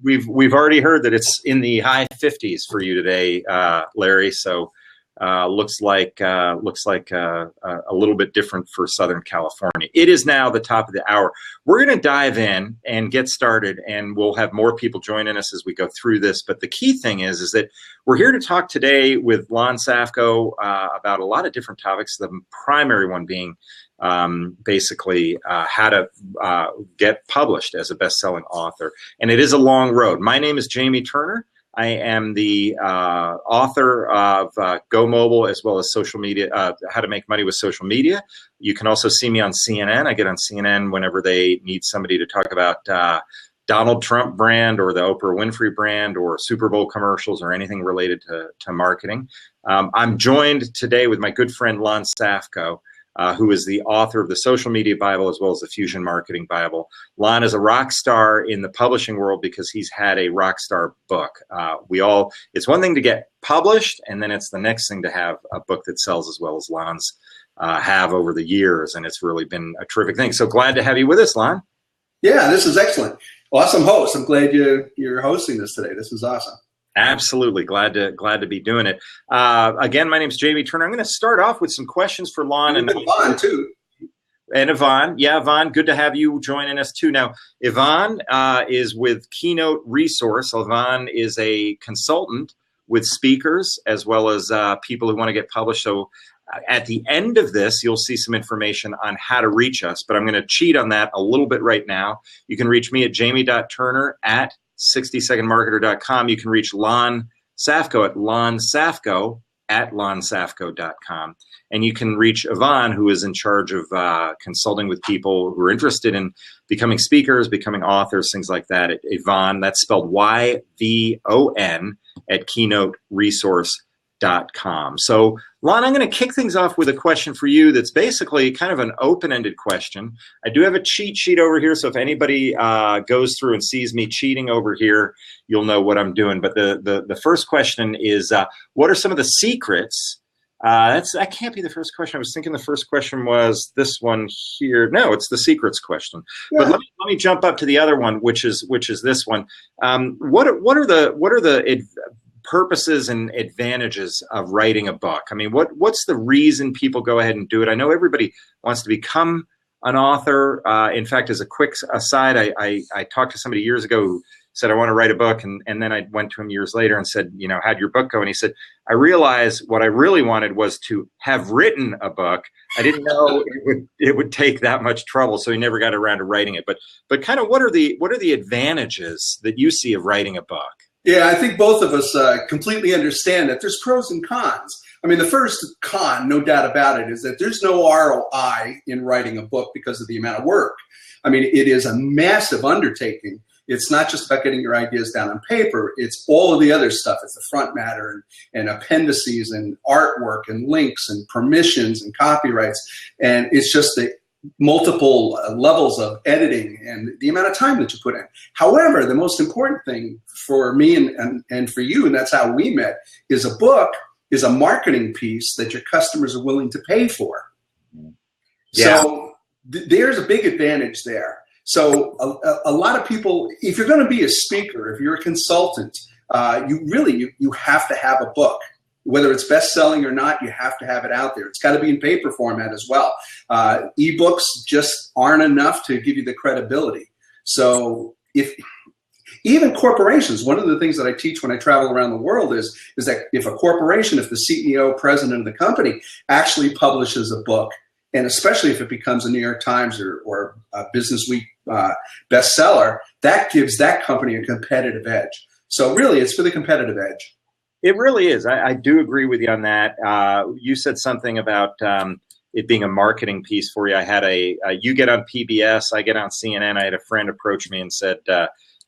we've already heard that it's in the high 50s for you today, Larry. So looks like a little bit different for Southern California. It is now the top of the hour. We're going to dive in and get started, and we'll have more people joining us as we go through this. But the key thing is that we're here to talk today with Lon Safko about a lot of different topics. The primary one being basically how to get published as a best-selling author. And it is a long road. My name is Jamie Turner. I am the author of Go Mobile, as well as social media, how to make money with social media. You can also see me on CNN. I get on CNN whenever they need somebody to talk about Donald Trump brand or the Oprah Winfrey brand or Super Bowl commercials or anything related to marketing. I'm joined today with my good friend Lon Safko, who is the author of the Social Media Bible as well as the Fusion Marketing Bible. Lon is a rock star in the publishing world because he's had a rock star book. It's one thing to get published, and then it's the next thing to have a book that sells as well as Lon's have over the years, and it's really been a terrific thing. So glad to have you with us, Lon. Yeah, this is excellent. Awesome host. I'm glad you're hosting this today. This is awesome. Absolutely. Glad to be doing it. Again, my name is Jamie Turner. I'm going to start off with some questions for Lon. And Yvonne, too. And Yvonne. Yeah, Yvonne, good to have you joining us, too. Now, Yvonne is with Keynote Resource. Yvonne is a consultant with speakers as well as people who want to get published. So at the end of this, you'll see some information on how to reach us. But I'm going to cheat on that a little bit right now. You can reach me at jamie.turner@60secondmarketer.com. You can reach Lon Safko at lonsafko@lonsafko.com. And you can reach Yvonne, who is in charge of consulting with people who are interested in becoming speakers, becoming authors, things like that. At Yvonne, that's spelled YVON at keynoteresource.com. So, Lon, I'm going to kick things off with a question for you that's basically kind of an open-ended question. I do have a cheat sheet over here, so if anybody goes through and sees me cheating over here, you'll know what I'm doing. But the first question is, what are some of the secrets? That can't be the first question. I was thinking the first question was this one here. No, it's the secrets question. Yeah. But let me jump up to the other one, which is this one. What are the purposes and advantages of writing a book? I mean, what's the reason people go ahead and do it? I know everybody wants to become an author. In fact, as a quick aside, I talked to somebody years ago who said, I want to write a book. And then I went to him years later and said, how'd your book go? And he said, I realized what I really wanted was to have written a book. I didn't know it would take that much trouble. So he never got around to writing it. But kind of what are the advantages that you see of writing a book? Yeah, I think both of us completely understand that there's pros and cons. I mean, the first con, no doubt about it, is that there's no ROI in writing a book because of the amount of work. I mean, it is a massive undertaking. It's not just about getting your ideas down on paper. It's all of the other stuff. It's the front matter and appendices and artwork and links and permissions and copyrights. And it's just the multiple levels of editing and the amount of time that you put in. However, the most important thing for me and for you, and that's how we met, is a book is a marketing piece that your customers are willing to pay for. Yeah. So there's a big advantage there. So a lot of people, if you're going to be a speaker, if you're a consultant, you have to have a book. Whether it's best-selling or not, you have to have it out there. It's got to be in paper format as well. Ebooks just aren't enough to give you the credibility. So even corporations, one of the things that I teach when I travel around the world is that if a corporation, if the CEO, president of the company actually publishes a book, and especially if it becomes a New York Times or a Business Week bestseller, that gives that company a competitive edge. So really, it's for the competitive edge. It really is. I do agree with you on that. You said something about it being a marketing piece for you. I had you get on PBS, I get on CNN. I had a friend approach me and said,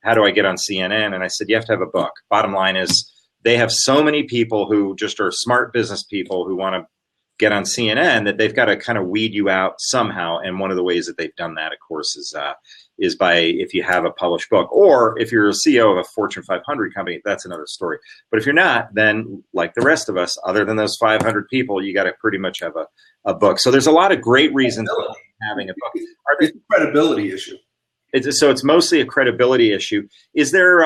how do I get on CNN? And I said, you have to have a book. Bottom line is they have so many people who just are smart business people who want to get on CNN that they've got to kind of weed you out somehow. And one of the ways that they've done that, of course, is by if you have a published book, or if you're a CEO of a Fortune 500 company, that's another story. But if you're not, then like the rest of us, other than those 500 people, you got to pretty much have a book. So there's a lot of great reasons for having a book. It's a credibility issue. So it's mostly a credibility issue. Is there,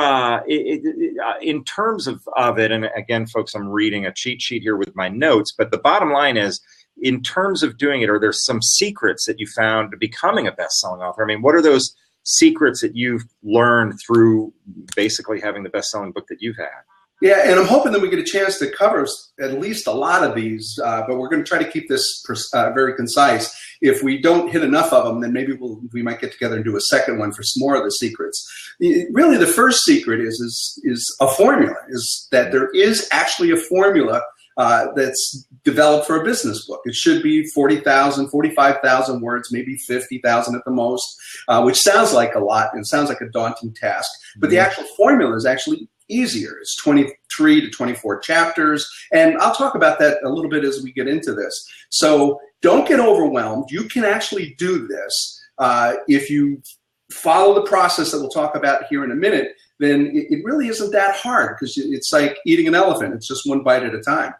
in terms of it, and again, folks, I'm reading a cheat sheet here with my notes, but the bottom line is, in terms of doing it, are there some secrets that you found to becoming a best-selling author? I mean, what are those secrets that you've learned through basically having the best-selling book that you've had? Yeah, and I'm hoping that we get a chance to cover at least a lot of these, but we're going to try to keep this very concise. If we don't hit enough of them, then maybe we might get together and do a second one for some more of the secrets. Really, the first secret is a formula, is that there is actually a formula that's developed for a business book. It should be 40,000, 45,000 words, maybe 50,000 at the most, which sounds like a lot and sounds like a daunting task. But the actual formula is actually easier. It's 23 to 24 chapters, and I'll talk about that a little bit as we get into this. So don't get overwhelmed. You can actually do this. If you follow the process that we'll talk about here in a minute, then it really isn't that hard, because it's like eating an elephant. It's just one bite at a time.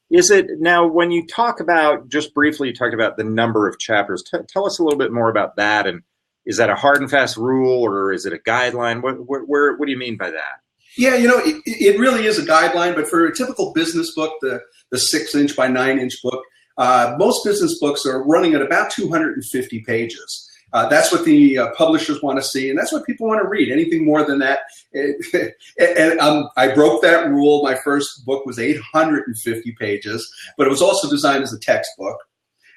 Is it now, when you talk about, just briefly, you talked about the number of chapters. Tell us a little bit more about that. And is that a hard and fast rule, or is it a guideline? What do you mean by that? Yeah, it really is a guideline, but for a typical business book, the 6-inch by 9-inch book, most business books are running at about 250 pages. That's what the publishers want to see, and that's what people want to read. Anything more than that, I broke that rule. My first book was 850 pages, but it was also designed as a textbook.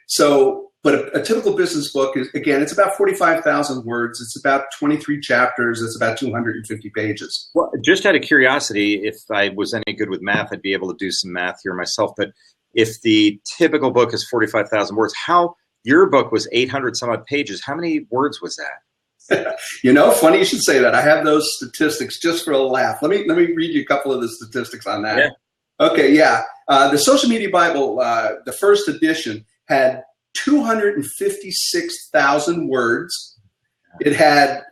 So, but a typical business book is, again, it's about 45,000 words. It's about 23 chapters. It's about 250 pages. Well, just out of curiosity, if I was any good with math, I'd be able to do some math here myself. But if the typical book is 45,000 words, your book was 800 some odd pages. How many words was that? Funny you should say that. I have those statistics just for a laugh. Let me read you a couple of the statistics on that. Yeah. Okay, yeah. The Social Media Bible, the first edition, had 256,000 words. It had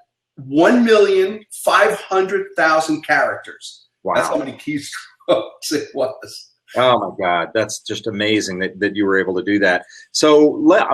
1,500,000 characters. Wow. That's how many keystrokes it was. Oh my God, that's just amazing that you were able to do that. So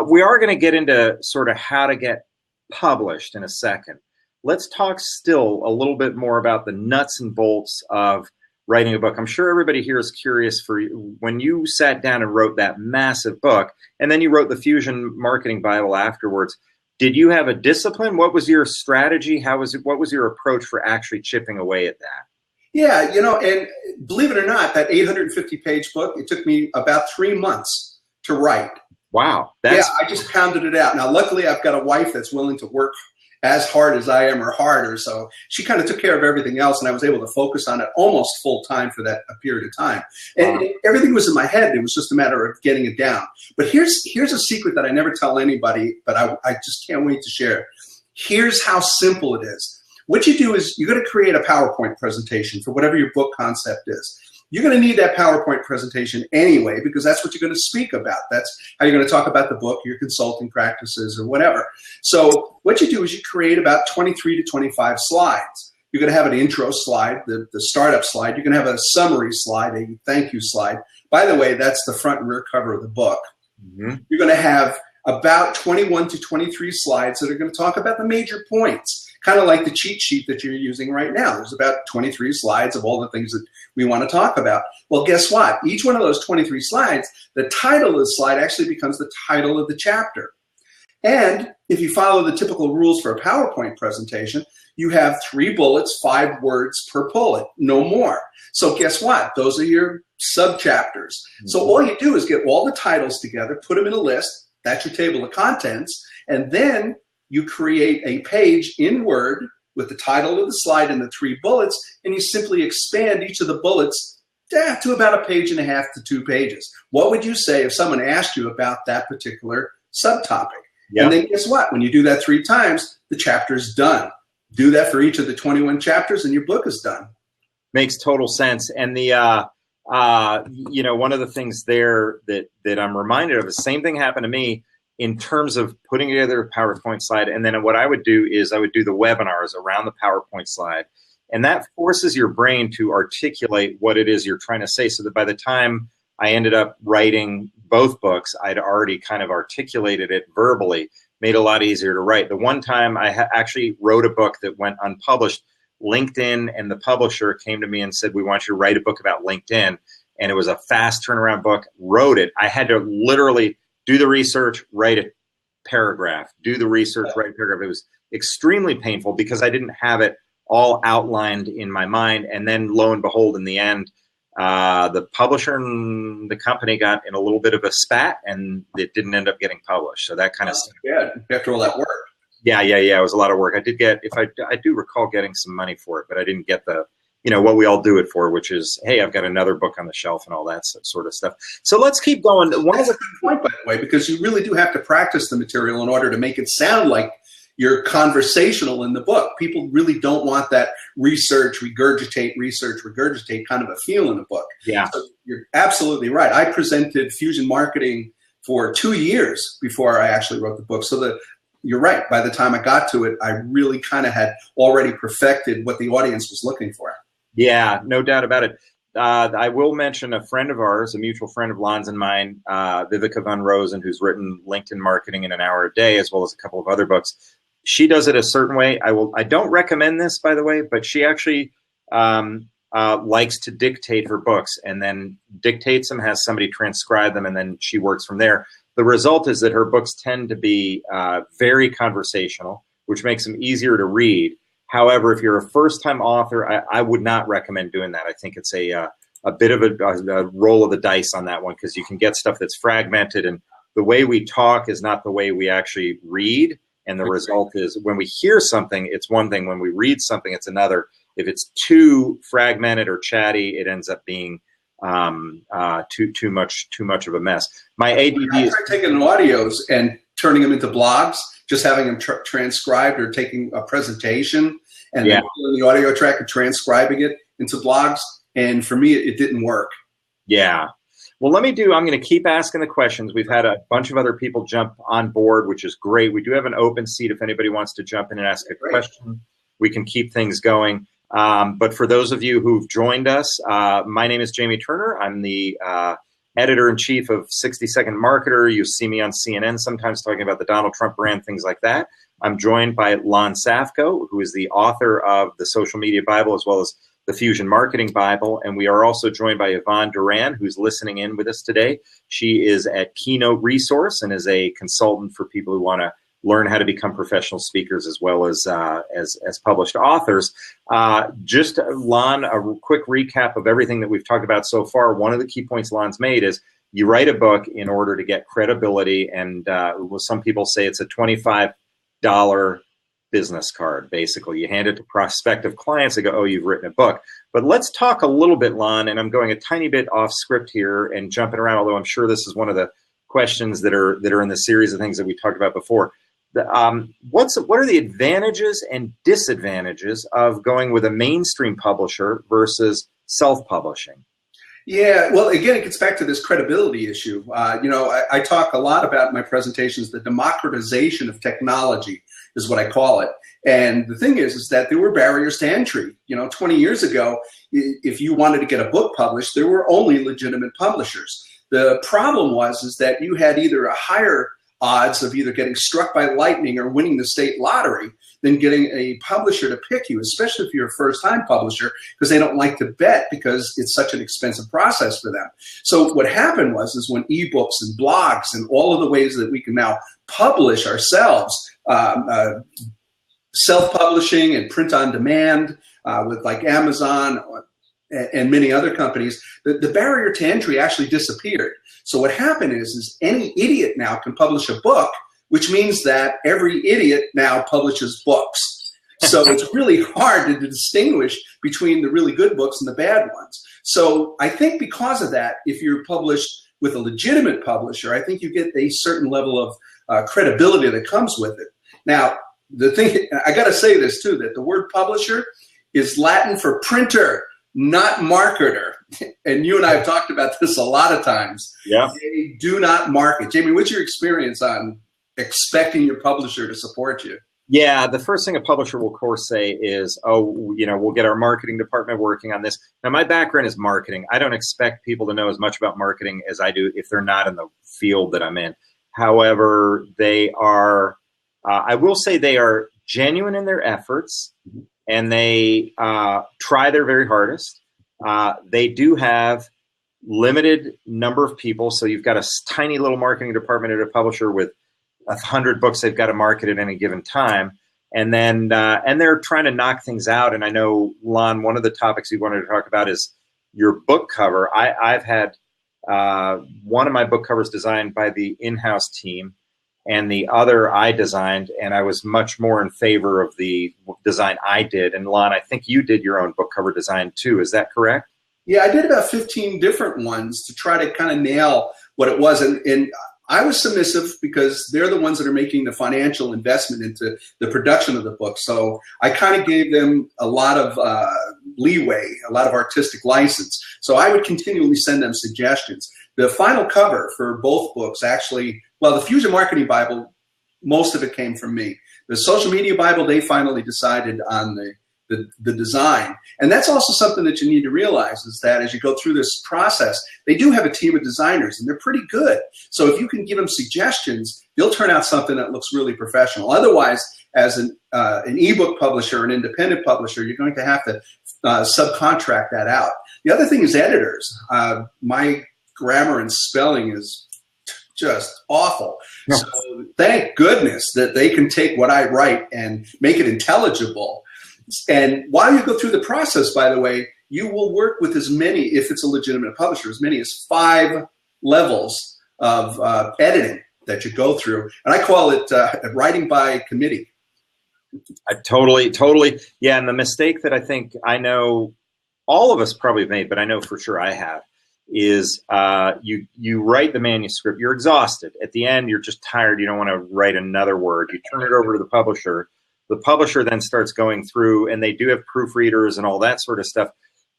we are going to get into sort of how to get published in a second. Let's talk still a little bit more about the nuts and bolts of writing a book. I'm sure everybody here is curious, for when you sat down and wrote that massive book, and then you wrote the Fusion Marketing Bible afterwards. Did you have a discipline? What was your strategy? What was your approach for actually chipping away at that? Yeah, and believe it or not, that 850-page book, it took me about 3 months to write. Wow. I just pounded it out. Now, luckily, I've got a wife that's willing to work as hard as I am, or harder, so she kind of took care of everything else, and I was able to focus on it almost full time for that period of time. And everything was in my head. It was just a matter of getting it down. But here's a secret that I never tell anybody, but I just can't wait to share. Here's how simple it is. What you do is you're going to create a PowerPoint presentation for whatever your book concept is. You're going to need that PowerPoint presentation anyway, because that's what you're going to speak about. That's how you're going to talk about the book, your consulting practices, or whatever. So what you do is you create about 23 to 25 slides. You're going to have an intro slide, the startup slide. You're going to have a summary slide, a thank you slide. By the way, that's the front and rear cover of the book. Mm-hmm. You're going to have about 21 to 23 slides that are going to talk about the major points. Kind of like the cheat sheet that you're using right now. There's about 23 slides of all the things that we want to talk about. Well, guess what? Each one of those 23 slides, the title of the slide actually becomes the title of the chapter. And if you follow the typical rules for a PowerPoint presentation, you have 3 bullets, 5 words per bullet, no more. So guess what? Those are your sub-chapters. Mm-hmm. So all you do is get all the titles together, put them in a list. That's your table of contents. And then you create a page in Word with the title of the slide and the 3 bullets, and you simply expand each of the bullets to about 1.5 pages to 2 pages. What would you say if someone asked you about that particular subtopic? Yeah. And then guess what? When you do that 3 times, the chapter's done. Do that for each of the 21 chapters, and your book is done. Makes total sense. And the one of the things there that I'm reminded of, the same thing happened to me in terms of putting together a PowerPoint slide. And then what I would do is I would do the webinars around the PowerPoint slide. And that forces your brain to articulate what it is you're trying to say, so that by the time I ended up writing both books, I'd already kind of articulated it verbally. made it a lot easier to write. The one time I actually wrote a book that went unpublished, LinkedIn and the publisher came to me and said, we want you to write a book about LinkedIn. And it was a fast turnaround book, wrote it. I had to literally do the research, write a paragraph, do the research, write a paragraph. It was extremely painful because I didn't have it all outlined in my mind. And then lo and behold, in the end, the publisher and the company got in a little bit of a spat, and it didn't end up getting published. So that kind of stuff. Yeah, after all that work. Yeah. It was a lot of work. I did get, I do recall getting some money for it, but I didn't get the, what we all do it for, which is, hey, I've got another book on the shelf and all that sort of stuff. So let's keep going. That's a good point, by the way, because you really do have to practice the material in order to make it sound like you're conversational in the book. People really don't want that research, regurgitate kind of a feel in a book. Yeah. So you're absolutely right. I presented fusion marketing for 2 years before I actually wrote the book. So you're right. By the time I got to it, I really kind of had already perfected what the audience was looking for. Yeah, no doubt about it. I will mention a friend of ours, a mutual friend of Lon's and mine, Vivica Van Rosen, who's written LinkedIn Marketing in an Hour a Day, as well as a couple of other books. She does it a certain way. I don't recommend this, by the way, but she actually likes to dictate her books and then dictates them, has somebody transcribe them, and then she works from there. The result is that her books tend to be very conversational, which makes them easier to read. However, if you're a first-time author, I would not recommend doing that. I think it's a bit of a roll of the dice on that one, because you can get stuff that's fragmented, and the way we talk is not the way we actually read. And the result is, when we hear something, it's one thing. When we read something, it's another. If it's too fragmented or chatty, it ends up being too much of a mess. My ADD is taking audios and turning them into blogs, just having them transcribed, or taking a presentation and then pulling the audio track and transcribing it into blogs. And for me, it didn't work. Yeah. Well, I'm going to keep asking the questions. We've had a bunch of other people jump on board, which is great. We do have an open seat. If anybody wants to jump in and ask a question, we can keep things going. But for those of you who've joined us, my name is Jamie Turner. I'm the editor-in-chief of 60 Second Marketer. You see me on CNN sometimes talking about the Donald Trump brand, things like that. I'm joined by Lon Safko, who is the author of the Social Media Bible, as well as the Fusion Marketing Bible. And we are also joined by Yvonne Duran, who's listening in with us today. She is at Keynote Resource and is a consultant for people who want to learn how to become professional speakers, as well as published authors. Just, Lon, a quick recap of everything that we've talked about so far. One of the key points Lon's made is you write a book in order to get credibility, and some people say it's a $25 business card, basically. You hand it to prospective clients. They go, oh, you've written a book. But let's talk a little bit, Lon, and I'm going a tiny bit off script here and jumping around, although I'm sure this is one of the questions that are in the series of things that we talked about before. What are the advantages and disadvantages of going with a mainstream publisher versus self-publishing? Yeah, well, again, it gets back to this credibility issue. I talk a lot about in my presentations, the democratization of technology is what I call it. And the thing is that there were barriers to entry. 20 years ago, if you wanted to get a book published, there were only legitimate publishers. The problem was that you had either a higher odds of either getting struck by lightning or winning the state lottery than getting a publisher to pick you, especially if you're a first-time publisher, because they don't like to bet because it's such an expensive process for them. So what happened was when ebooks and blogs and all of the ways that we can now publish ourselves, self-publishing and print on demand with like Amazon and many other companies, the barrier to entry actually disappeared. So what happened is any idiot now can publish a book, which means that every idiot now publishes books. So it's really hard to distinguish between the really good books and the bad ones. So I think because of that, if you're published with a legitimate publisher, I think you get a certain level of credibility that comes with it. Now, the thing, I got to say this too, that the word publisher is Latin for printer, not marketer. And you and I have talked about this a lot of times. Yeah. They do not market. Jamie, what's your experience on expecting your publisher to support you? Yeah, the first thing a publisher will, of course, say is, we'll get our marketing department working on this. Now, my background is marketing. I don't expect people to know as much about marketing as I do if they're not in the field that I'm in. However, they are I will say they are genuine in their efforts, and they try their very hardest. They do have limited number of people, so you've got a tiny little marketing department at a publisher with 100 books they've got to market at any given time. And then and they're trying to knock things out. And I know, Lon, one of the topics you wanted to talk about is your book cover. I've had one of my book covers designed by the in-house team, and the other I designed, and I was much more in favor of the design I did. And Lon, I think you did your own book cover design too. Is that correct? Yeah, I did about 15 different ones to try to kind of nail what it was. And I was submissive because they're the ones that are making the financial investment into the production of the book. So I kind of gave them a lot of leeway, a lot of artistic license. So I would continually send them suggestions. The final cover for both books actually, well, the Fusion Marketing Bible, most of it came from me. The Social Media Bible, they finally decided on the design. And that's also something that you need to realize, is that as you go through this process, they do have a team of designers, and they're pretty good. So if you can give them suggestions, they'll turn out something that looks really professional. Otherwise, as an ebook publisher, an independent publisher, you're going to have to subcontract that out. The other thing is editors. My grammar and spelling is just awful. No. So thank goodness that they can take what I write and make it intelligible. And while you go through the process, by the way, you will work with as many, if it's a legitimate publisher, as many as 5 levels of editing that you go through. And I call it writing by committee. I totally. Yeah, and the mistake that I think I know all of us probably have made, but I know for sure I have, is you write the manuscript, you're exhausted. At the end, you're just tired. You don't want to write another word. You turn it over to the publisher. The publisher then starts going through, and they do have proofreaders and all that sort of stuff.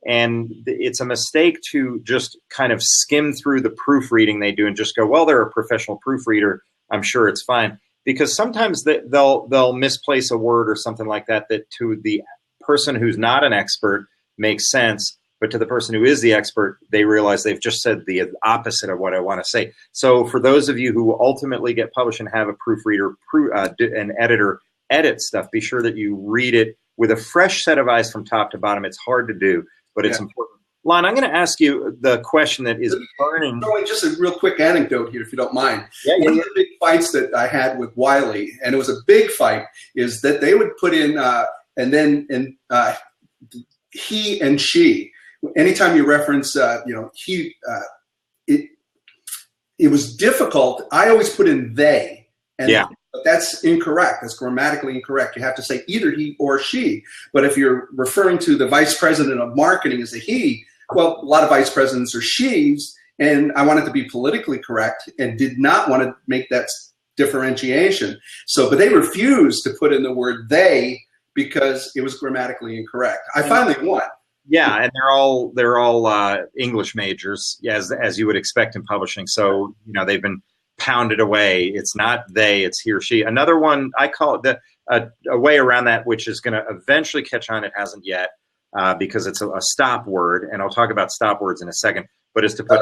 And it's a mistake to just kind of skim through the proofreading they do and just go, well, they're a professional proofreader, I'm sure it's fine. Because sometimes they'll misplace a word or something like that to the person who's not an expert makes sense, but to the person who is the expert, they realize they've just said the opposite of what I want to say. So for those of you who ultimately get published and have a proofreader, an editor, edit stuff, be sure that you read it with a fresh set of eyes from top to bottom. It's hard to do, but it's important. Lon, I'm going to ask you the question that is burning. Just a real quick anecdote here, if you don't mind. One of the big fights that I had with Wiley, and it was a big fight, is that they would put in he and she. Anytime you reference, he, it was difficult. I always put in they, and but that's incorrect. That's grammatically incorrect. You have to say either he or she. But if you're referring to the vice president of marketing as a he, well, a lot of vice presidents are she's, and I wanted to be politically correct and did not want to make that differentiation. So, but they refused to put in the word they because it was grammatically incorrect. I finally won. Yeah, and they're all English majors, as you would expect in publishing. So they've been pounded away. It's not they, it's he or she. Another one, I call it a way around that, which is going to eventually catch on. It hasn't yet because it's a stop word, and I'll talk about stop words in a second. But is to put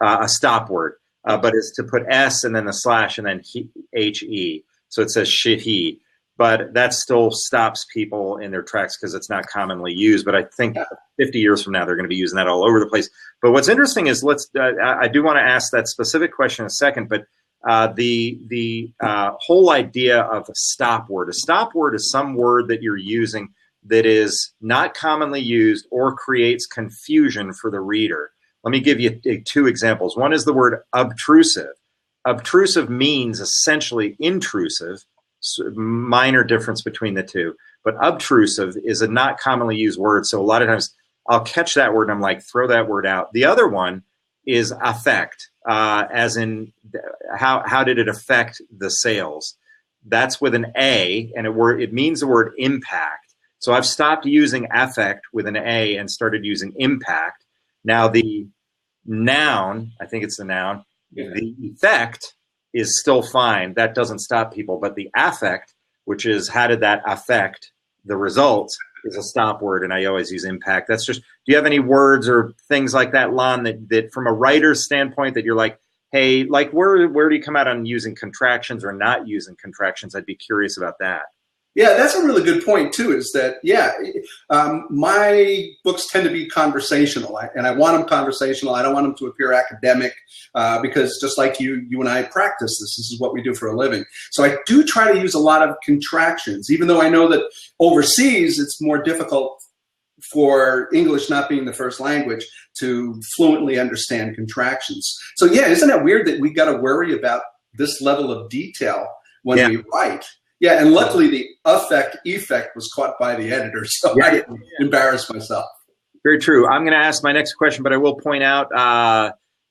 a stop word, but is to put s and then the slash and then he. So it says she. But that still stops people in their tracks because it's not commonly used. But I think 50 years from now, they're going to be using that all over the place. But what's interesting is I do want to ask that specific question in a second, but the whole idea of a stop word. A stop word is some word that you're using that is not commonly used or creates confusion for the reader. Let me give you 2 examples. One is the word obtrusive. Obtrusive means essentially intrusive. Minor difference between the two, but obtrusive is a not commonly used word. So a lot of times I'll catch that word and I'm like, throw that word out. The other one is affect, as in how did it affect the sales? That's with an A, and it means the word impact. So I've stopped using affect with an A and started using impact. Now the noun, I think it's the noun, the effect is still fine. That doesn't stop people. But the affect, which is how did that affect the results, is a stop word, and I always use impact. That's just, do you have any words or things like that, Lon, that from a writer's standpoint that you're like, hey, like where do you come out on using contractions or not using contractions? I'd be curious about that. Yeah, that's a really good point too. Is that my books tend to be conversational, and I want them conversational. I don't want them to appear academic because just like you and I practice this. This is what we do for a living. So I do try to use a lot of contractions, even though I know that overseas it's more difficult for English not being the first language to fluently understand contractions. So yeah, isn't it weird that we got to worry about this level of detail when we write? Yeah, and luckily the effect was caught by the editor, so I didn't embarrass myself. Very true. I'm going to ask my next question, but I will point out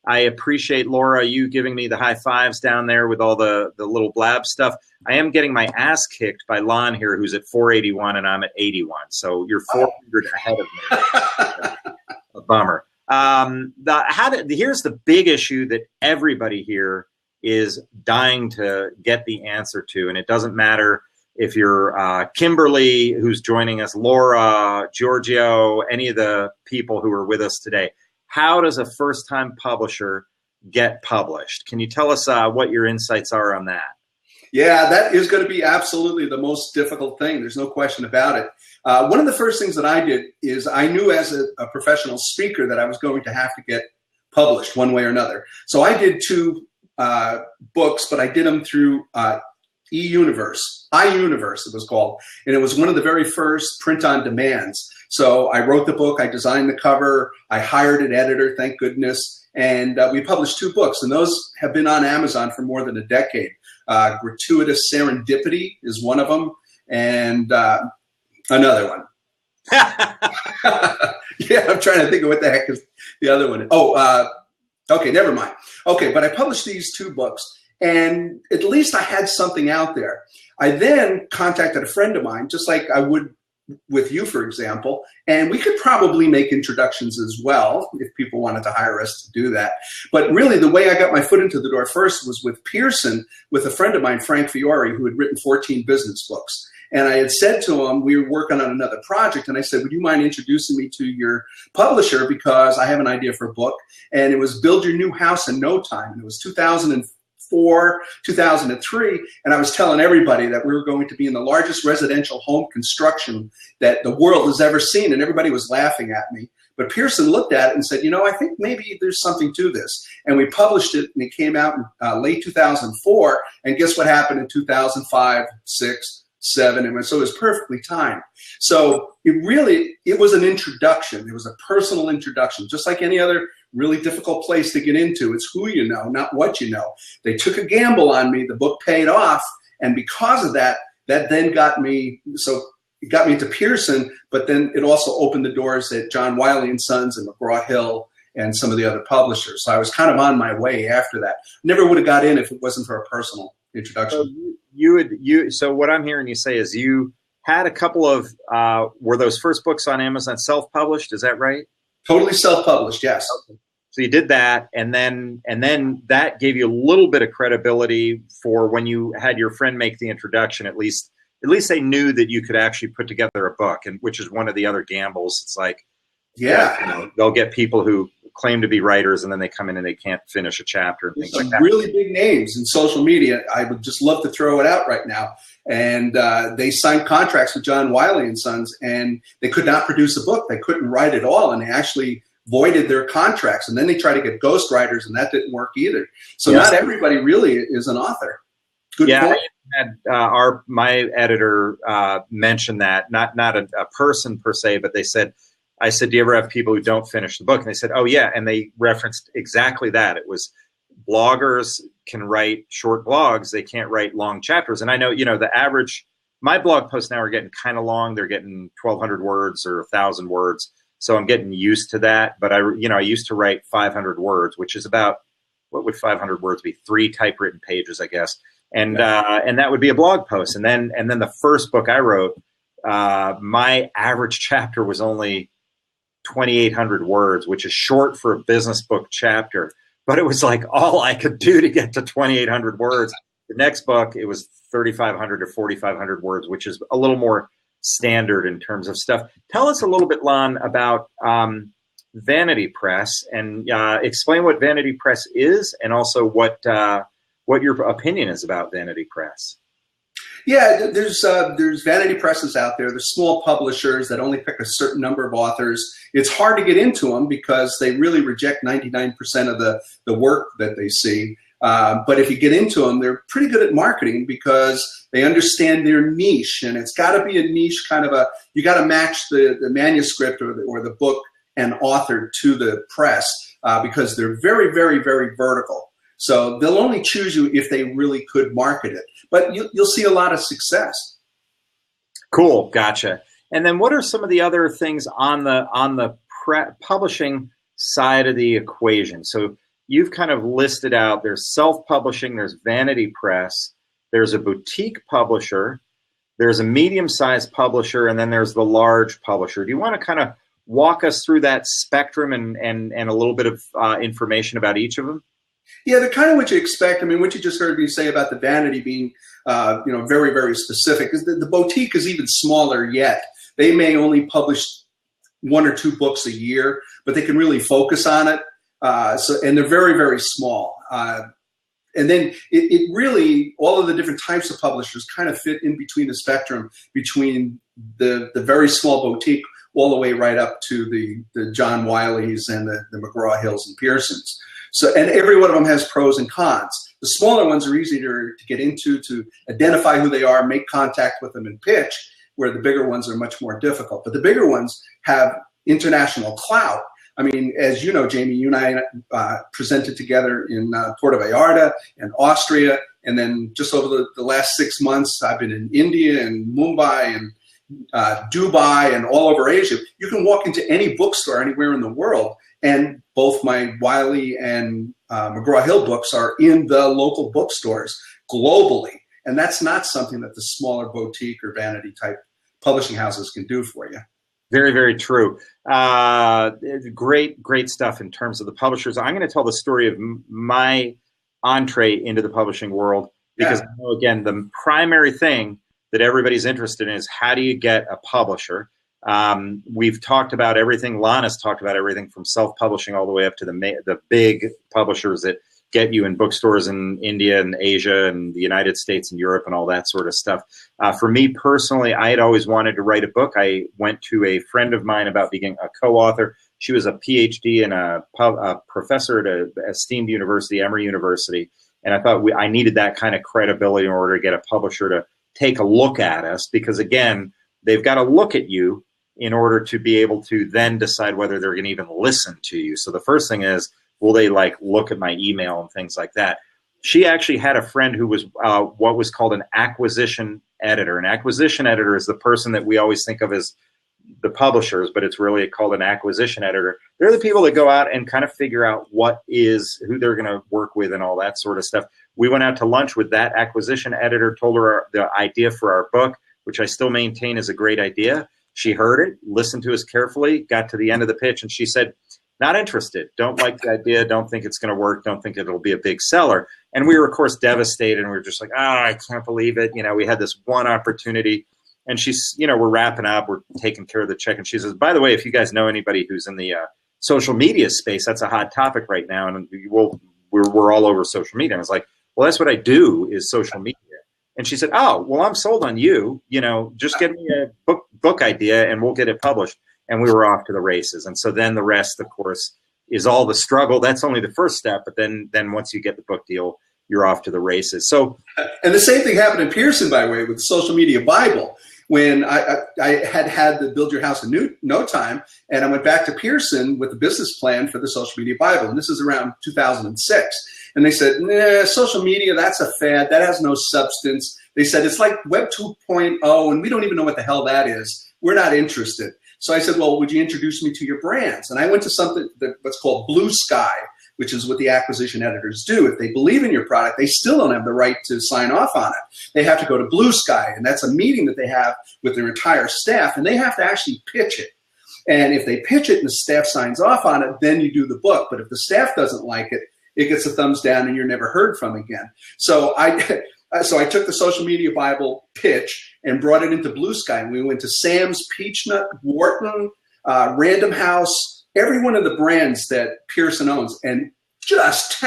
I appreciate, Laura, you giving me the high fives down there with all the little blab stuff. I am getting my ass kicked by Lon here, who's at 481, and I'm at 81. So you're 400 ahead of me. A bummer. Here's the big issue that everybody here is dying to get the answer to, and it doesn't matter if you're Kimberly, who's joining us, Laura, Giorgio, any of the people who are with us today. How does a first-time publisher get published? Can you tell us what your insights are on that? Yeah, that is going to be absolutely the most difficult thing. There's no question about it. One of the first things that I did is I knew as a professional speaker that I was going to have to get published one way or another. So I did 2 books, but I did them through iUniverse it was called, and it was one of the very first print-on-demands. So I wrote the book, I designed the cover, I hired an editor, thank goodness, and we published 2 books, and those have been on Amazon for more than a decade. Gratuitous Serendipity is one of them, and another one. Yeah, I'm trying to think of what the heck is the other one. Okay, never mind. Okay, but I published these 2 books, and at least I had something out there. I then contacted a friend of mine, just like I would with you, for example, and we could probably make introductions as well if people wanted to hire us to do that. But really, the way I got my foot into the door first was with Pearson, with a friend of mine, Frank Fiore, who had written 14 business books. And I had said to him, we were working on another project, and I said, would you mind introducing me to your publisher, because I have an idea for a book. And it was Build Your New House in No Time. And it was 2004, 2003, and I was telling everybody that we were going to be in the largest residential home construction that the world has ever seen, and everybody was laughing at me. But Pearson looked at it and said, I think maybe there's something to this. And we published it, and it came out in late 2004, and guess what happened in 2005, 6, 7, and so it was perfectly timed. So it was an introduction. It was a personal introduction, just like any other really difficult place to get into. It's who you know, not what you know. They took a gamble on me. The book paid off, and because of that, that then got me. So it got me to Pearson, but then it also opened the doors at John Wiley and Sons and McGraw-Hill and some of the other publishers. So I was kind of on my way after that. Never would have got in if it wasn't for a personal introduction. So what I'm hearing you say is you had a couple of were those first books on Amazon self-published? Is that right? Totally self-published, yes. Okay. So you did that, and then that gave you a little bit of credibility for when you had your friend make the introduction. At least they knew that you could actually put together a book, and which is one of the other gambles. It's like, they'll get people who claim to be writers, and then they come in and they can't finish a chapter and things like that. Really big names in social media. I would just love to throw it out right now. And they signed contracts with John Wiley and Sons, and they could not produce a book. They couldn't write at all, and they actually voided their contracts. And then they tried to get ghostwriters, and that didn't work either. So not everybody really is an author. Good point. My editor mentioned that, not a person per se, but they said, I said, do you ever have people who don't finish the book? And they said, oh, yeah. And they referenced exactly that. It was bloggers can write short blogs. They can't write long chapters. And I know, the average, my blog posts now are getting kind of long. They're getting 1,200 words or 1,000 words. So I'm getting used to that. But I used to write 500 words, which is about, what would 500 words be? 3 typewritten pages, I guess. And that would be a blog post. And then the first book I wrote, my average chapter was only 2,800 words, which is short for a business book chapter. But it was like all I could do to get to 2,800 words. The next book, it was 3,500 to 4,500 words, which is a little more standard in terms of stuff. Tell us a little bit, Lon, about Vanity Press, and explain what Vanity Press is, and also what your opinion is about Vanity Press. Yeah, there's vanity presses out there. There's small publishers that only pick a certain number of authors. It's hard to get into them because they really reject 99% of the work that they see. But if you get into them, they're pretty good at marketing because they understand their niche, and it's got to be a niche kind of you got to match the manuscript or the book and author to the press because they're very, very, very vertical. So they'll only choose you if they really could market it. But you'll see a lot of success. Cool, gotcha. And then what are some of the other things on the publishing side of the equation? So you've kind of listed out, there's self-publishing, there's Vanity Press, there's a boutique publisher, there's a medium-sized publisher, and then there's the large publisher. Do you want to kind of walk us through that spectrum and a little bit of information about each of them? Yeah, they're kind of what you expect. I mean, what you just heard me say about the vanity being, very, very specific. Is the boutique is even smaller yet. They may only publish 1 or 2 books a year, but they can really focus on it. And they're very, very small. And then it really, all of the different types of publishers kind of fit in between the spectrum between the very small boutique all the way right up to the John Wileys and the McGraw-Hills and Pearsons. So, and every one of them has pros and cons. The smaller ones are easier to get into, to identify who they are, make contact with them, and pitch, where the bigger ones are much more difficult. But the bigger ones have international clout. I mean, as you know, Jamie, you and I presented together in Puerto Vallarta and Austria. And then just over the last 6 months, I've been in India and Mumbai and Dubai and all over Asia. You can walk into any bookstore anywhere in the world, and both my Wiley and McGraw-Hill books are in the local bookstores globally. And that's not something that the smaller boutique or vanity type publishing houses can do for you. Very, very true. Great stuff in terms of the publishers. I'm going to tell the story of my entree into the publishing world because, again, the primary thing that everybody's interested in is how do you get a publisher? We've talked about everything. Lana's talked about everything from self-publishing all the way up to the big publishers that get you in bookstores in India and Asia and the United States and Europe and all that sort of stuff. For me personally, I had always wanted to write a book. I went to a friend of mine about being a co-author. She was a PhD and a professor at an esteemed university, Emory University. And I thought I needed that kind of credibility in order to get a publisher to take a look at us, because again, they've got to look at you in order to be able to then decide whether they're going to even listen to you. So the first thing is, will they look at my email and things like that? She actually had a friend who was what was called an acquisition editor. An acquisition editor is the person that we always think of as the publishers, but it's really called an acquisition editor. They're the people that go out and kind of figure out who they're going to work with and all that sort of stuff. We went out to lunch with that acquisition editor, told her the idea for our book, which I still maintain is a great idea. She heard it, listened to us carefully, got to the end of the pitch, and she said, not interested, don't like the idea, don't think it's going to work, don't think it'll be a big seller. And we were, of course, devastated, and we were just like, I can't believe it. We had this one opportunity. And she's, we're wrapping up, we're taking care of the check. And she says, by the way, if you guys know anybody who's in the social media space, that's a hot topic right now. And we're all over social media. And I was like, well, that's what I do is social media. And she said, oh, well, I'm sold on you. Just get me a book idea and we'll get it published. And we were off to the races. And so then the rest, of course, is all the struggle. That's only the first step. But then once you get the book deal, you're off to the races. So, and the same thing happened in Pearson, by the way, with the Social Media Bible. When I had the Build Your House in No Time, and I went back to Pearson with the business plan for the Social Media Bible. And this is around 2006. And they said, nah, social media, that's a fad. That has no substance. They said, it's like Web 2.0, and we don't even know what the hell that is. We're not interested. So I said, well, would you introduce me to your brands? And I went to something that's called Blue Sky, which is what the acquisition editors do. If they believe in your product, they still don't have the right to sign off on it. They have to go to Blue Sky, and that's a meeting that they have with their entire staff, and they have to actually pitch it. And if they pitch it and the staff signs off on it, then you do the book. But if the staff doesn't like it, it gets a thumbs down and you're never heard from again. So I took the Social Media Bible pitch and brought it into Blue Sky. And we went to Sam's, Peachnut, Wharton, Random House, every one of the brands that Pearson owns, and just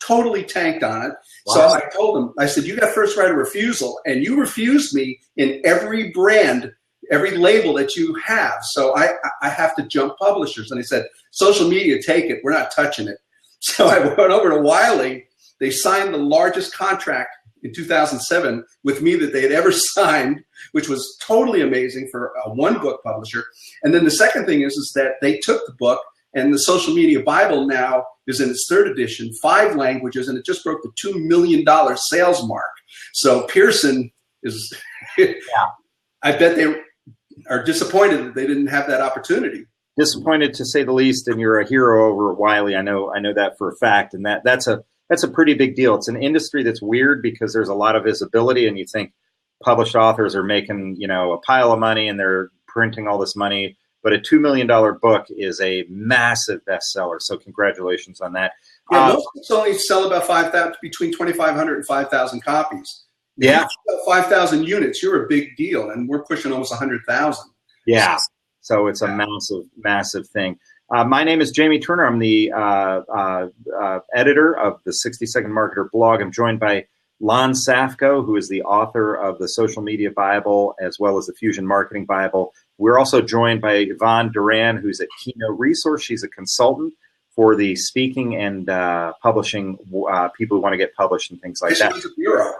totally tanked on it. Wow. So I told him, I said, you got first right of refusal, and you refused me in every brand, every label that you have. So I have to jump publishers. And he said, social media, take it. We're not touching it. So I went over to Wiley. They signed the largest contract in 2007 with me that they had ever signed, which was totally amazing for a one-book publisher. And then the second thing is that they took the book, and the Social Media Bible now is in its third edition, 5 languages, and it just broke the $2 million sales mark. So Pearson is, yeah. I bet they are disappointed that they didn't have that opportunity. Disappointed, to say the least, and you're a hero over at Wiley. I know that for a fact, and that's a pretty big deal. It's an industry that's weird because there's a lot of visibility, and you think published authors are making, a pile of money and they're printing all this money, but a $2 million book is a massive bestseller. So congratulations on that. Yeah, most books only sell about between 2,500 and 5,000 copies. Yeah. If you sell 5,000 units, you're a big deal, and we're pushing almost 100,000. Yeah. So it's a massive, massive thing. My name is Jamie Turner. I'm the editor of the 60-Second Marketer blog. I'm joined by Lon Safko, who is the author of the Social Media Bible, as well as the Fusion Marketing Bible. We're also joined by Yvonne Duran, who's at Keynote Resource. She's a consultant for the speaking and publishing people who want to get published and things like that. She's a bureau.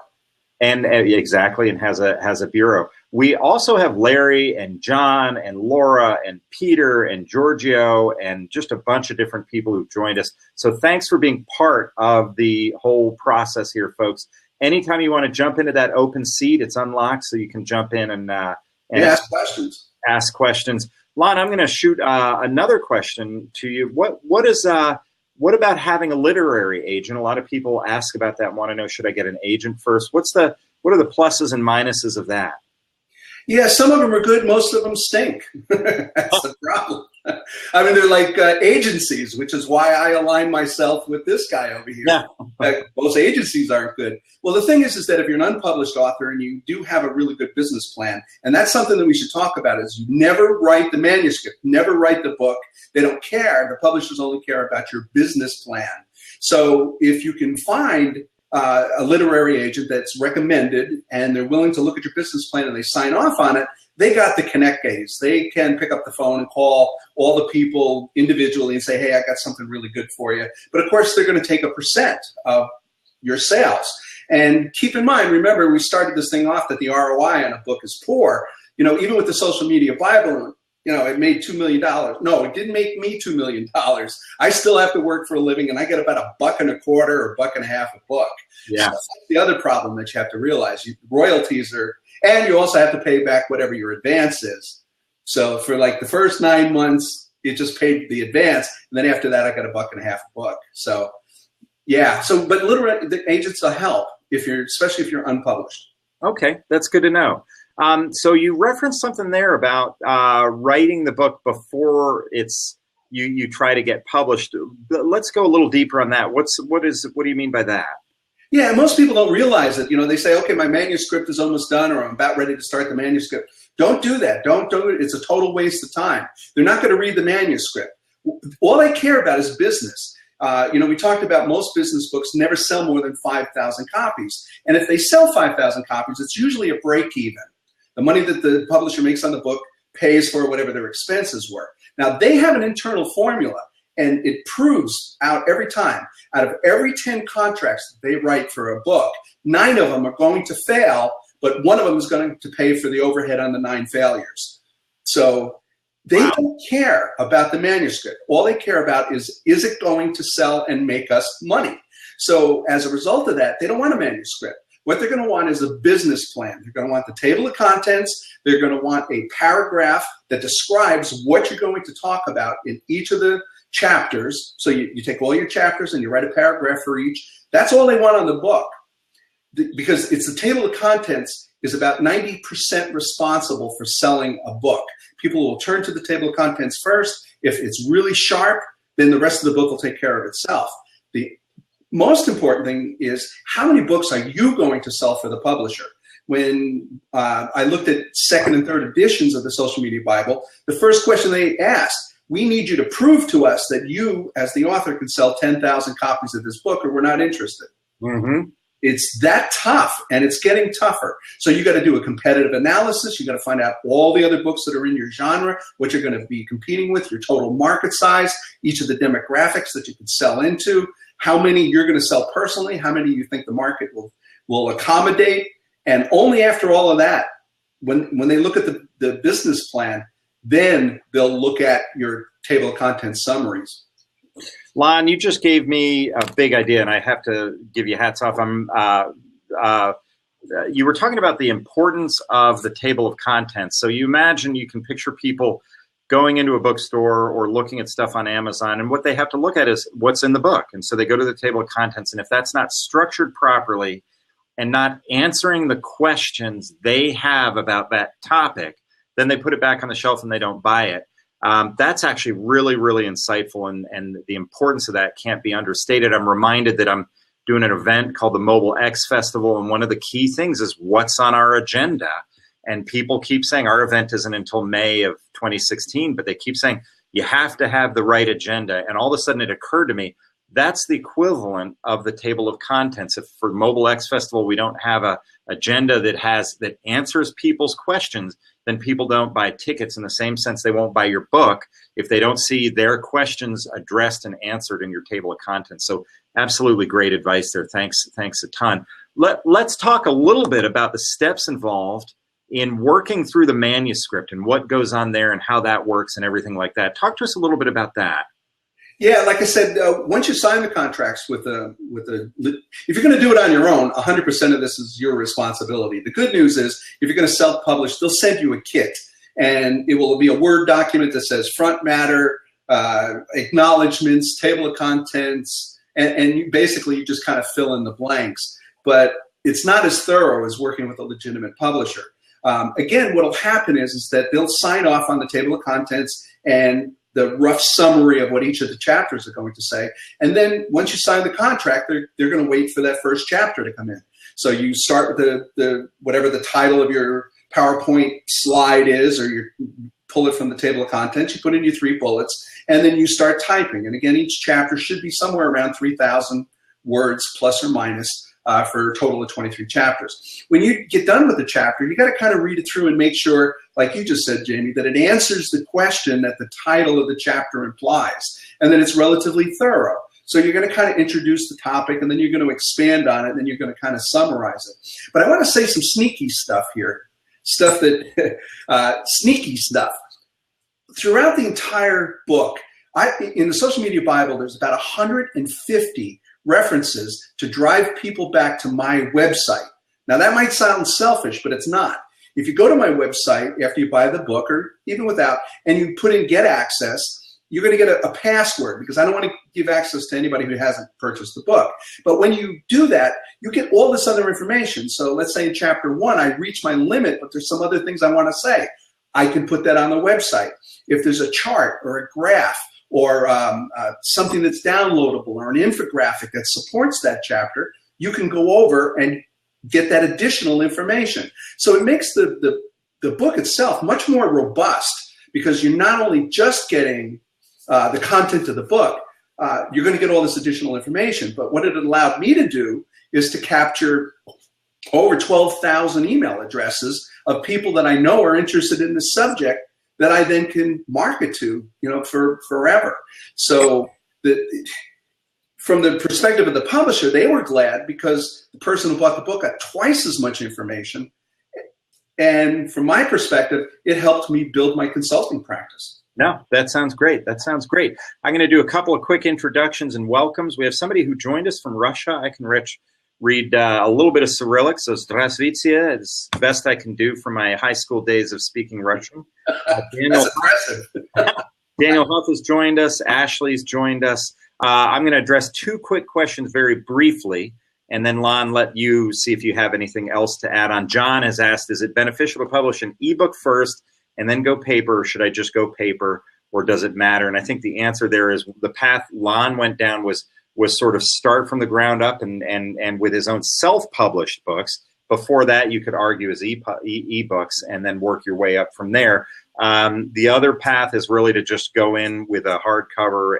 And exactly, and has a bureau. We also have Larry and John and Laura and Peter and Giorgio and just a bunch of different people who've joined us. So thanks for being part of the whole process here, folks. Anytime you want to jump into that open seat, it's unlocked, so you can jump in and ask questions. Ask questions. Lon, I'm going to shoot another question to you. What about having a literary agent? A lot of people ask about that and want to know, should I get an agent first? What are the pluses and minuses of that? Yeah, some of them are good. Most of them stink. That's the problem. I mean, they're like agencies, which is why I align myself with this guy over here. Yeah. Most agencies aren't good. Well, the thing is that if you're an unpublished author and you do have a really good business plan, and that's something that we should talk about, is you never write the manuscript, never write the book. They don't care. The publishers only care about your business plan. So if you can find a literary agent that's recommended and they're willing to look at your business plan and they sign off on it, they got the connect days. They can pick up the phone and call all the people individually and say, hey, I got something really good for you. But of course, they're going to take a % of your sales. And keep in mind, remember, we started this thing off that the ROI on a book is poor. Even with the Social Media Bible, it made $2 million. No, it didn't make me $2 million. I still have to work for a living, and I get about $1.25 or $1.50 a book. Yeah. So that's the other problem that you have to realize. Royalties are, and you also have to pay back whatever your advance is. So for like the first 9 months, it just paid the advance, and then after that, I got $1.50 a book. So yeah. So, but literally, the agents will help especially if you're unpublished. Okay, that's good to know. So you referenced something there about writing the book before you try to get published. Let's go a little deeper on that. What do you mean by that? Yeah, most people don't realize it. They say, okay, my manuscript is almost done, or I'm about ready to start the manuscript. Don't do that. Don't do it. It's a total waste of time. They're not going to read the manuscript. All they care about is business. We talked about most business books never sell more than 5,000 copies. And if they sell 5,000 copies, it's usually a break even. The money that the publisher makes on the book pays for whatever their expenses were. Now, they have an internal formula, and it proves out every time. Out of every 10 contracts that they write for a book, 9 of them are going to fail, but 1 of them is going to pay for the overhead on the 9 failures. So they don't care about the manuscript. All they care about is it going to sell and make us money? So as a result of that, they don't want a manuscript. What they're going to want is a business plan. They're going to want the table of contents. They're going to want a paragraph that describes what you're going to talk about in each of the chapters. So you take all your chapters and you write a paragraph for each. That's all they want on the book, because it's the table of contents is about 90% responsible for selling a book. People will turn to the table of contents first. If it's really sharp, then the rest of the book will take care of itself. The most important thing is, how many books are you going to sell for the publisher? When I looked at second and third editions of the Social Media Bible, the first question they asked, we need you to prove to us that you, as the author, can sell 10,000 copies of this book, or we're not interested. Mm-hmm. It's that tough, and it's getting tougher. So you got to do a competitive analysis. You got to find out all the other books that are in your genre, what you're going to be competing with, your total market size, each of the demographics that you can sell into, how many you're going to sell personally, how many you think the market will accommodate. And only after all of that, when they look at the business plan, then they'll look at your table of contents summaries. Lon, you just gave me a big idea, and I have to give you hats off. You were talking about the importance of the table of contents. So you imagine, you can picture people going into a bookstore or looking at stuff on Amazon, and what they have to look at is what's in the book. And so they go to the table of contents, and if that's not structured properly and not answering the questions they have about that topic, then they put it back on the shelf and they don't buy it. That's actually really, really insightful, and the importance of that can't be understated. I'm reminded that I'm doing an event called the Mobile X Festival, and one of the key things is what's on our agenda. And people keep saying our event isn't until May of 2016, but they keep saying you have to have the right agenda. And all of a sudden it occurred to me, that's the equivalent of the table of contents. If for Mobile X Festival we don't have a agenda that answers people's questions, then people don't buy tickets. In the same sense, they won't buy your book if they don't see their questions addressed and answered in your table of contents. So absolutely great advice there. Thanks a ton. Let's talk a little bit about the steps involved in working through the manuscript and what goes on there and how that works and everything like that. Talk to us a little bit about that. Yeah, like I said, once you sign the contracts if you're going to do it on your own, 100% of this is your responsibility. The good news is, if you're going to self-publish, they'll send you a kit, and it will be a Word document that says front matter, acknowledgments, table of contents, and you just kind of fill in the blanks. But it's not as thorough as working with a legitimate publisher. Again, what will happen is that they'll sign off on the table of contents and the rough summary of what each of the chapters are going to say. And then once you sign the contract, they're going to wait for that first chapter to come in. So you start with the whatever the title of your PowerPoint slide is, or you pull it from the table of contents, you put in your 3 bullets, and then you start typing. And again, each chapter should be somewhere around 3,000 words plus or minus, for a total of 23 chapters. When you get done with the chapter, you got to kind of read it through and make sure, like you just said, Jamie, that it answers the question that the title of the chapter implies, and that it's relatively thorough. So you're going to kind of introduce the topic, and then you're going to expand on it, and then you're going to kind of summarize it. But I want to say some sneaky stuff here, sneaky stuff. Throughout the entire book, in the Social Media Bible, there's about 150 references to drive people back to my website. Now, that might sound selfish, but it's not. If you go to my website after you buy the book, or even without, and you put in get access, you're going to get a password, because I don't want to give access to anybody who hasn't purchased the book. But when you do that, you get all this other information. So let's say in chapter 1, I reach my limit, but there's some other things I want to say. I can put that on the website. If there's a chart or a graph, or something that's downloadable, or an infographic that supports that chapter, you can go over and get that additional information. So it makes the book itself much more robust, because you're not only just getting the content of the book, you're going to get all this additional information. But what it allowed me to do is to capture over 12,000 email addresses of people that I know are interested in the subject, that I then can market to, for forever. So from the perspective of the publisher, they were glad, because the person who bought the book got twice as much information. And from my perspective, it helped me build my consulting practice. No, that sounds great. That sounds great. I'm going to do a couple of quick introductions and welcomes. We have somebody who joined us from Russia. I can read a little bit of Cyrillic, so Здравствуйте is the best I can do for my high school days of speaking Russian. That's impressive. Daniel Huff has joined us. Ashley's joined us. I'm going to address 2 quick questions very briefly, and then Lon, let you see if you have anything else to add on. John has asked, is it beneficial to publish an ebook first and then go paper, or should I just go paper, or does it matter? And I think the answer there is the path Lon went down was sort of start from the ground up and with his own self-published books, Before that, you could argue as ebooks and then work your way up from there. The other path is really to just go in with a hardcover,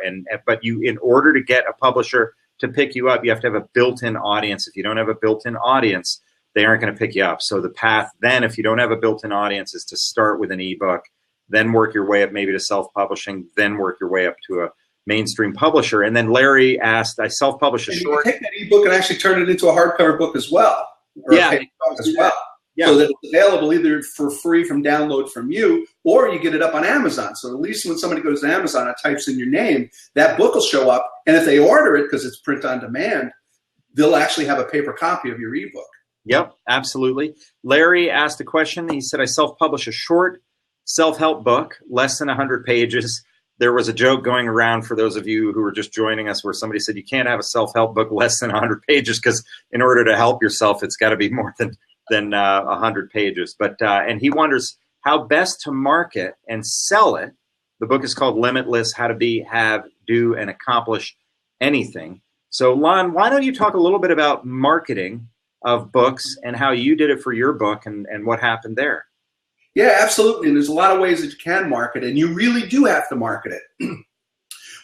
but in order to get a publisher to pick you up, you have to have a built-in audience. If you don't have a built-in audience, they aren't going to pick you up. So the path then, if you don't have a built-in audience, is to start with an ebook, then work your way up maybe to self-publishing, then work your way up to a mainstream publisher. And then Larry asked, I self-published a short. You can take that ebook and actually turn it into a hardcover book as well. Or yeah, a book as well. Yeah. So that it's available either for free from download from you, or you get it up on Amazon. So at least when somebody goes to Amazon and types in your name, that book will show up. And if they order it because it's print on demand, they'll actually have a paper copy of your ebook. Yep, absolutely. Larry asked a question. He said, I self-publish a short self-help book, less than 100 pages. There was a joke going around for those of you who were just joining us where somebody said you can't have a self-help book less than 100 pages because in order to help yourself, it's got to be more than 100 pages. But and he wonders how best to market and sell it. The book is called Limitless: How to Be, Have, Do, and Accomplish Anything. So Lon, why don't you talk a little bit about marketing of books and how you did it for your book and what happened there? Yeah, absolutely. And there's a lot of ways that you can market, and you really do have to market it.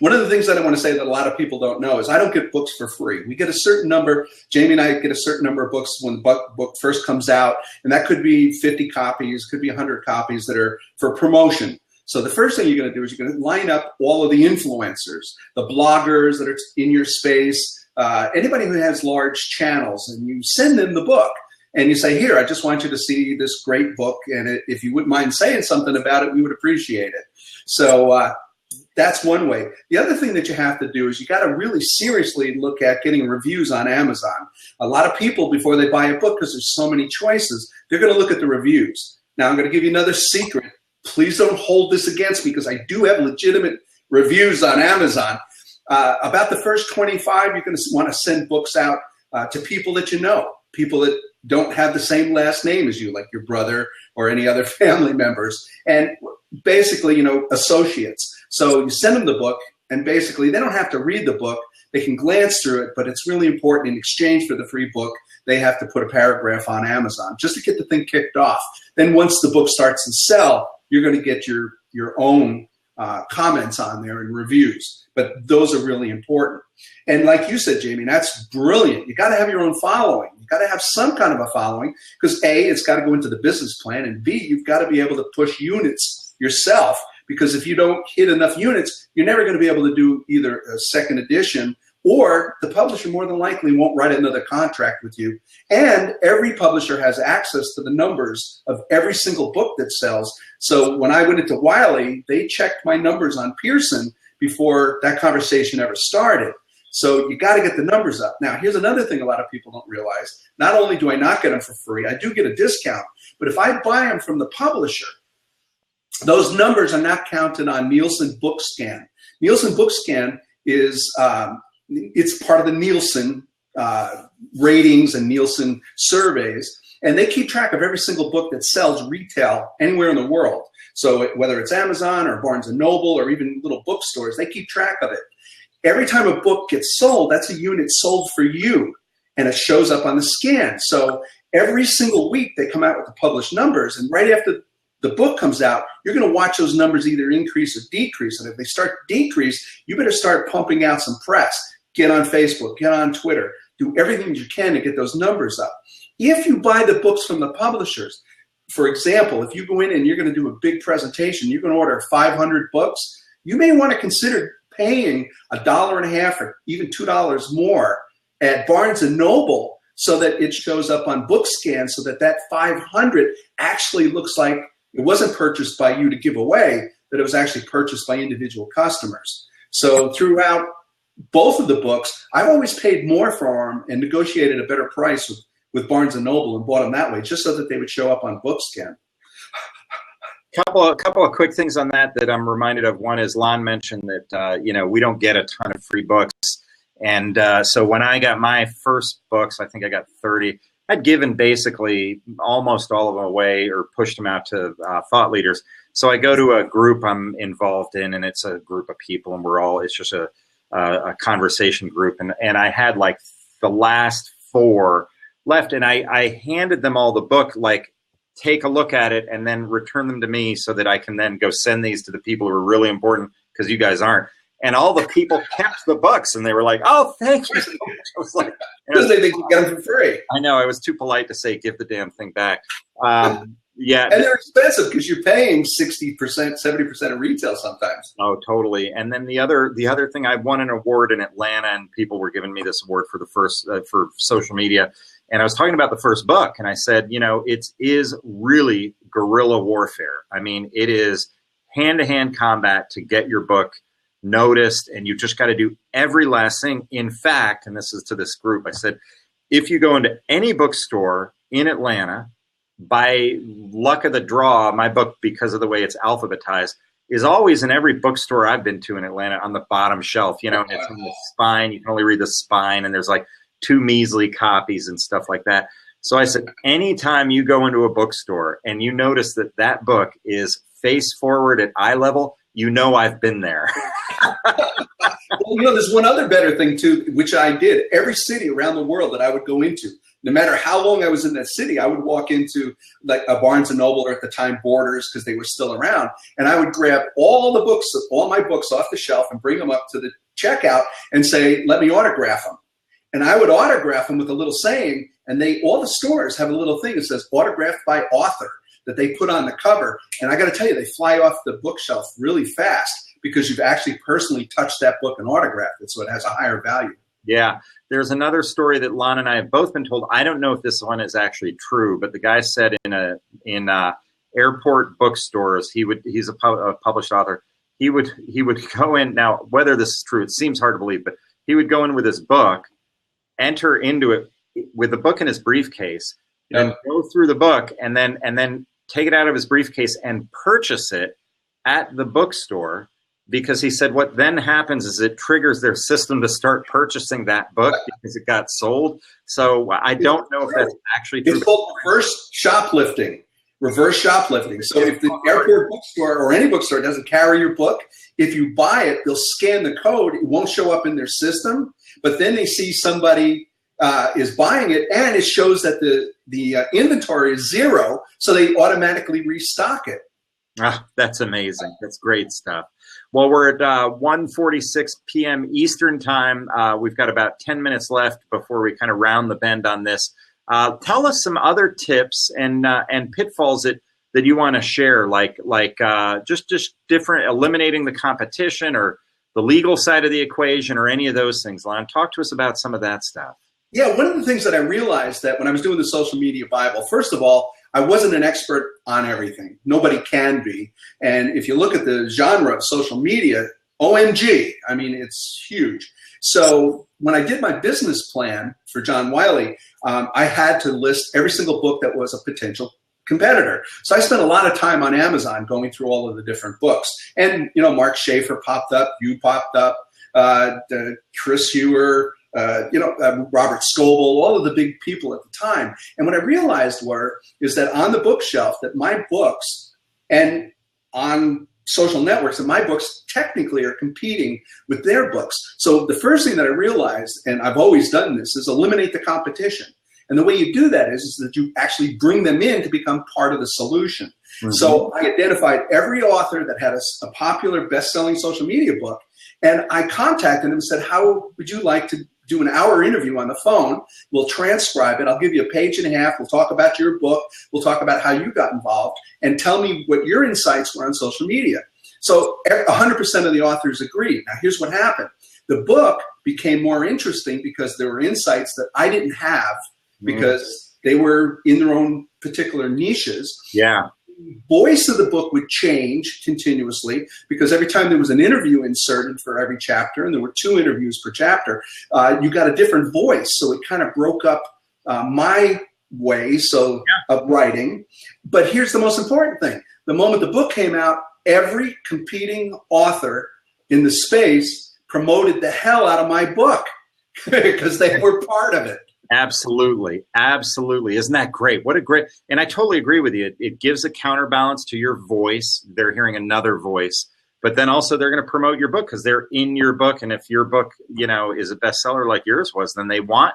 One of the things that I want to say that a lot of people don't know is I don't get books for free. We get a certain number. Jamie and I get a certain number of books when the book first comes out, and that could be 50 copies, could be 100 copies that are for promotion. So the first thing you're going to do is you're going to line up all of the influencers, the bloggers that are in your space, anybody who has large channels, and you send them the book. And you say, here, I just want you to see this great book, and if you wouldn't mind saying something about it, we would appreciate it. So that's one way. The other thing that you have to do is you got to really seriously look at getting reviews on Amazon. A lot of people, before they buy a book, because there's so many choices, they're going to look at the reviews. Now, I'm going to give you another secret. Please don't hold this against me, because I do have legitimate reviews on Amazon. About the first 25, you're going to want to send books out to people that you know, people that don't have the same last name as you, like your brother or any other family members, and basically, associates. So you send them the book, and basically they don't have to read the book. They can glance through it, but it's really important. In exchange for the free book, they have to put a paragraph on Amazon just to get the thing kicked off. Then once the book starts to sell, you're going to get your own comments on there and reviews. But those are really important. And like you said, Jamie, that's brilliant. You got to have your own following. You got to have some kind of a following, because A, it's got to go into the business plan, and B, you've got to be able to push units yourself, because if you don't hit enough units, you're never going to be able to do either a second edition, or the publisher more than likely won't write another contract with you. And every publisher has access to the numbers of every single book that sells. So when I went into Wiley, they checked my numbers on Pearson before that conversation ever started. So you got to get the numbers up. Now, here's another thing a lot of people don't realize. Not only do I not get them for free, I do get a discount. But if I buy them from the publisher, those numbers are not counted on Nielsen BookScan. Nielsen BookScan is it's part of the Nielsen ratings and Nielsen surveys, and they keep track of every single book that sells retail anywhere in the world. So whether it's Amazon or Barnes & Noble or even little bookstores, they keep track of it. Every time a book gets sold, that's a unit sold for you, and it shows up on the scan. So every single week they come out with the published numbers, and right after the book comes out, you're going to watch those numbers either increase or decrease. And if they start to decrease, you better start pumping out some press. Get on Facebook, get on Twitter, do everything you can to get those numbers up. If you buy the books from the publishers, for example, if you go in and you're going to do a big presentation, you're going to order 500 books, you may want to consider paying $1.50 or even $2 more at Barnes & Noble so that it shows up on BookScan, so that 500 actually looks like it wasn't purchased by you to give away, that it was actually purchased by individual customers. So throughout both of the books, I've always paid more for them and negotiated a better price with Barnes & Noble and bought them that way, just so that they would show up on BookScan. Couple of quick things on that I'm reminded of. One is Lon mentioned that we don't get a ton of free books, and so when I got my first books, I think I got 30. I'd given basically almost all of them away or pushed them out to thought leaders. So I go to a group I'm involved in, and it's a group of people, and it's just a conversation group, and I had like the last 4 left, and I handed them all the book, like, take a look at it and then return them to me so that I can then go send these to the people who are really important, because you guys aren't. And all the people kept the books, and they were like, "Oh, thank you so much." I was like, because they think you get them for free. I know, I was too polite to say, "Give the damn thing back." Yeah, and they're expensive because you're paying 60%, 70% of retail sometimes. Oh, totally. And then the other thing, I won an award in Atlanta, and people were giving me this award for the first for social media. And I was talking about the first book, and I said, it is really guerrilla warfare. I mean, it is hand-to-hand combat to get your book noticed, and you just got to do every last thing. In fact, and this is to this group, I said, if you go into any bookstore in Atlanta, by luck of the draw, my book, because of the way it's alphabetized, is always in every bookstore I've been to in Atlanta on the bottom shelf. It's in the spine. You can only read the spine, and there's like 2 measly copies and stuff like that. So I said, anytime you go into a bookstore and you notice that book is face forward at eye level, I've been there. Well, there's one other better thing too, which I did. Every city around the world that I would go into, no matter how long I was in that city, I would walk into like a Barnes and Noble, or at the time Borders, because they were still around, and I would grab all my books off the shelf and bring them up to the checkout and say, "Let me autograph them." And I would autograph them with a little saying, and all the stores have a little thing that says "autographed by author" that they put on the cover. And I got to tell you, they fly off the bookshelf really fast because you've actually personally touched that book and autographed it, so it has a higher value. Yeah. There's another story that Lon and I have both been told. I don't know if this one is actually true, but the guy said in airport bookstores, he's a published author. He would go in. Now, whether this is true, it seems hard to believe, but he would go in with his book, enter into it with the book in his briefcase, and go through the book, and then take it out of his briefcase and purchase it at the bookstore. Because he said what then happens is it triggers their system to start purchasing that book because it got sold. So I don't know if that's actually true. It's called reverse shoplifting. So if the airport bookstore or any bookstore doesn't carry your book, if you buy it, they'll scan the code. It won't show up in their system, but then they see somebody is buying it, and it shows that the inventory is 0, so they automatically restock it. That's amazing. That's great stuff. Well, we're at 1:46 p.m. Eastern time. We've got about 10 minutes left before we kind of round the bend on this. Tell us some other tips and pitfalls that you want to share, like just different, eliminating the competition or the legal side of the equation or any of those things. Lon, talk to us about some of that stuff. Yeah, one of the things that I realized that when I was doing the Social Media Bible, first of all, I wasn't an expert on everything. Nobody can be. And if you look at the genre of social media, OMG, I mean, it's huge. So when I did my business plan for John Wiley, I had to list every single book that was a potential competitor. So I spent a lot of time on Amazon going through all of the different books. And, Mark Schaefer popped up, you popped up, Chris Hewer, Robert Scoble, all of the big people at the time. And what I realized is that on the bookshelf, that my books and on social networks, that my books technically are competing with their books. So the first thing that I realized, and I've always done this, is eliminate the competition. And the way you do that is that you actually bring them in to become part of the solution. Mm-hmm. So I identified every author that had a popular best-selling social media book, and I contacted them and said, how would you like to do an hour interview on the phone? We'll transcribe it. I'll give you a page and a half. We'll talk about your book. We'll talk about how you got involved, and tell me what your insights were on social media. So 100% of the authors agreed. Now, here's what happened. The book became more interesting because there were insights that I didn't have because they were in their own particular niches. Yeah. Voice of the book would change continuously because every time there was an interview inserted for every chapter, and there were 2 interviews per chapter, you got a different voice. So it kind of broke up my way of writing. But here's the most important thing. The moment the book came out, every competing author in the space promoted the hell out of my book because they were part of it. Absolutely. Absolutely. Isn't that great? What a great, and I totally agree with you. It gives a counterbalance to your voice. They're hearing another voice, but then also they're going to promote your book because they're in your book. And if your book, is a bestseller like yours was, then they want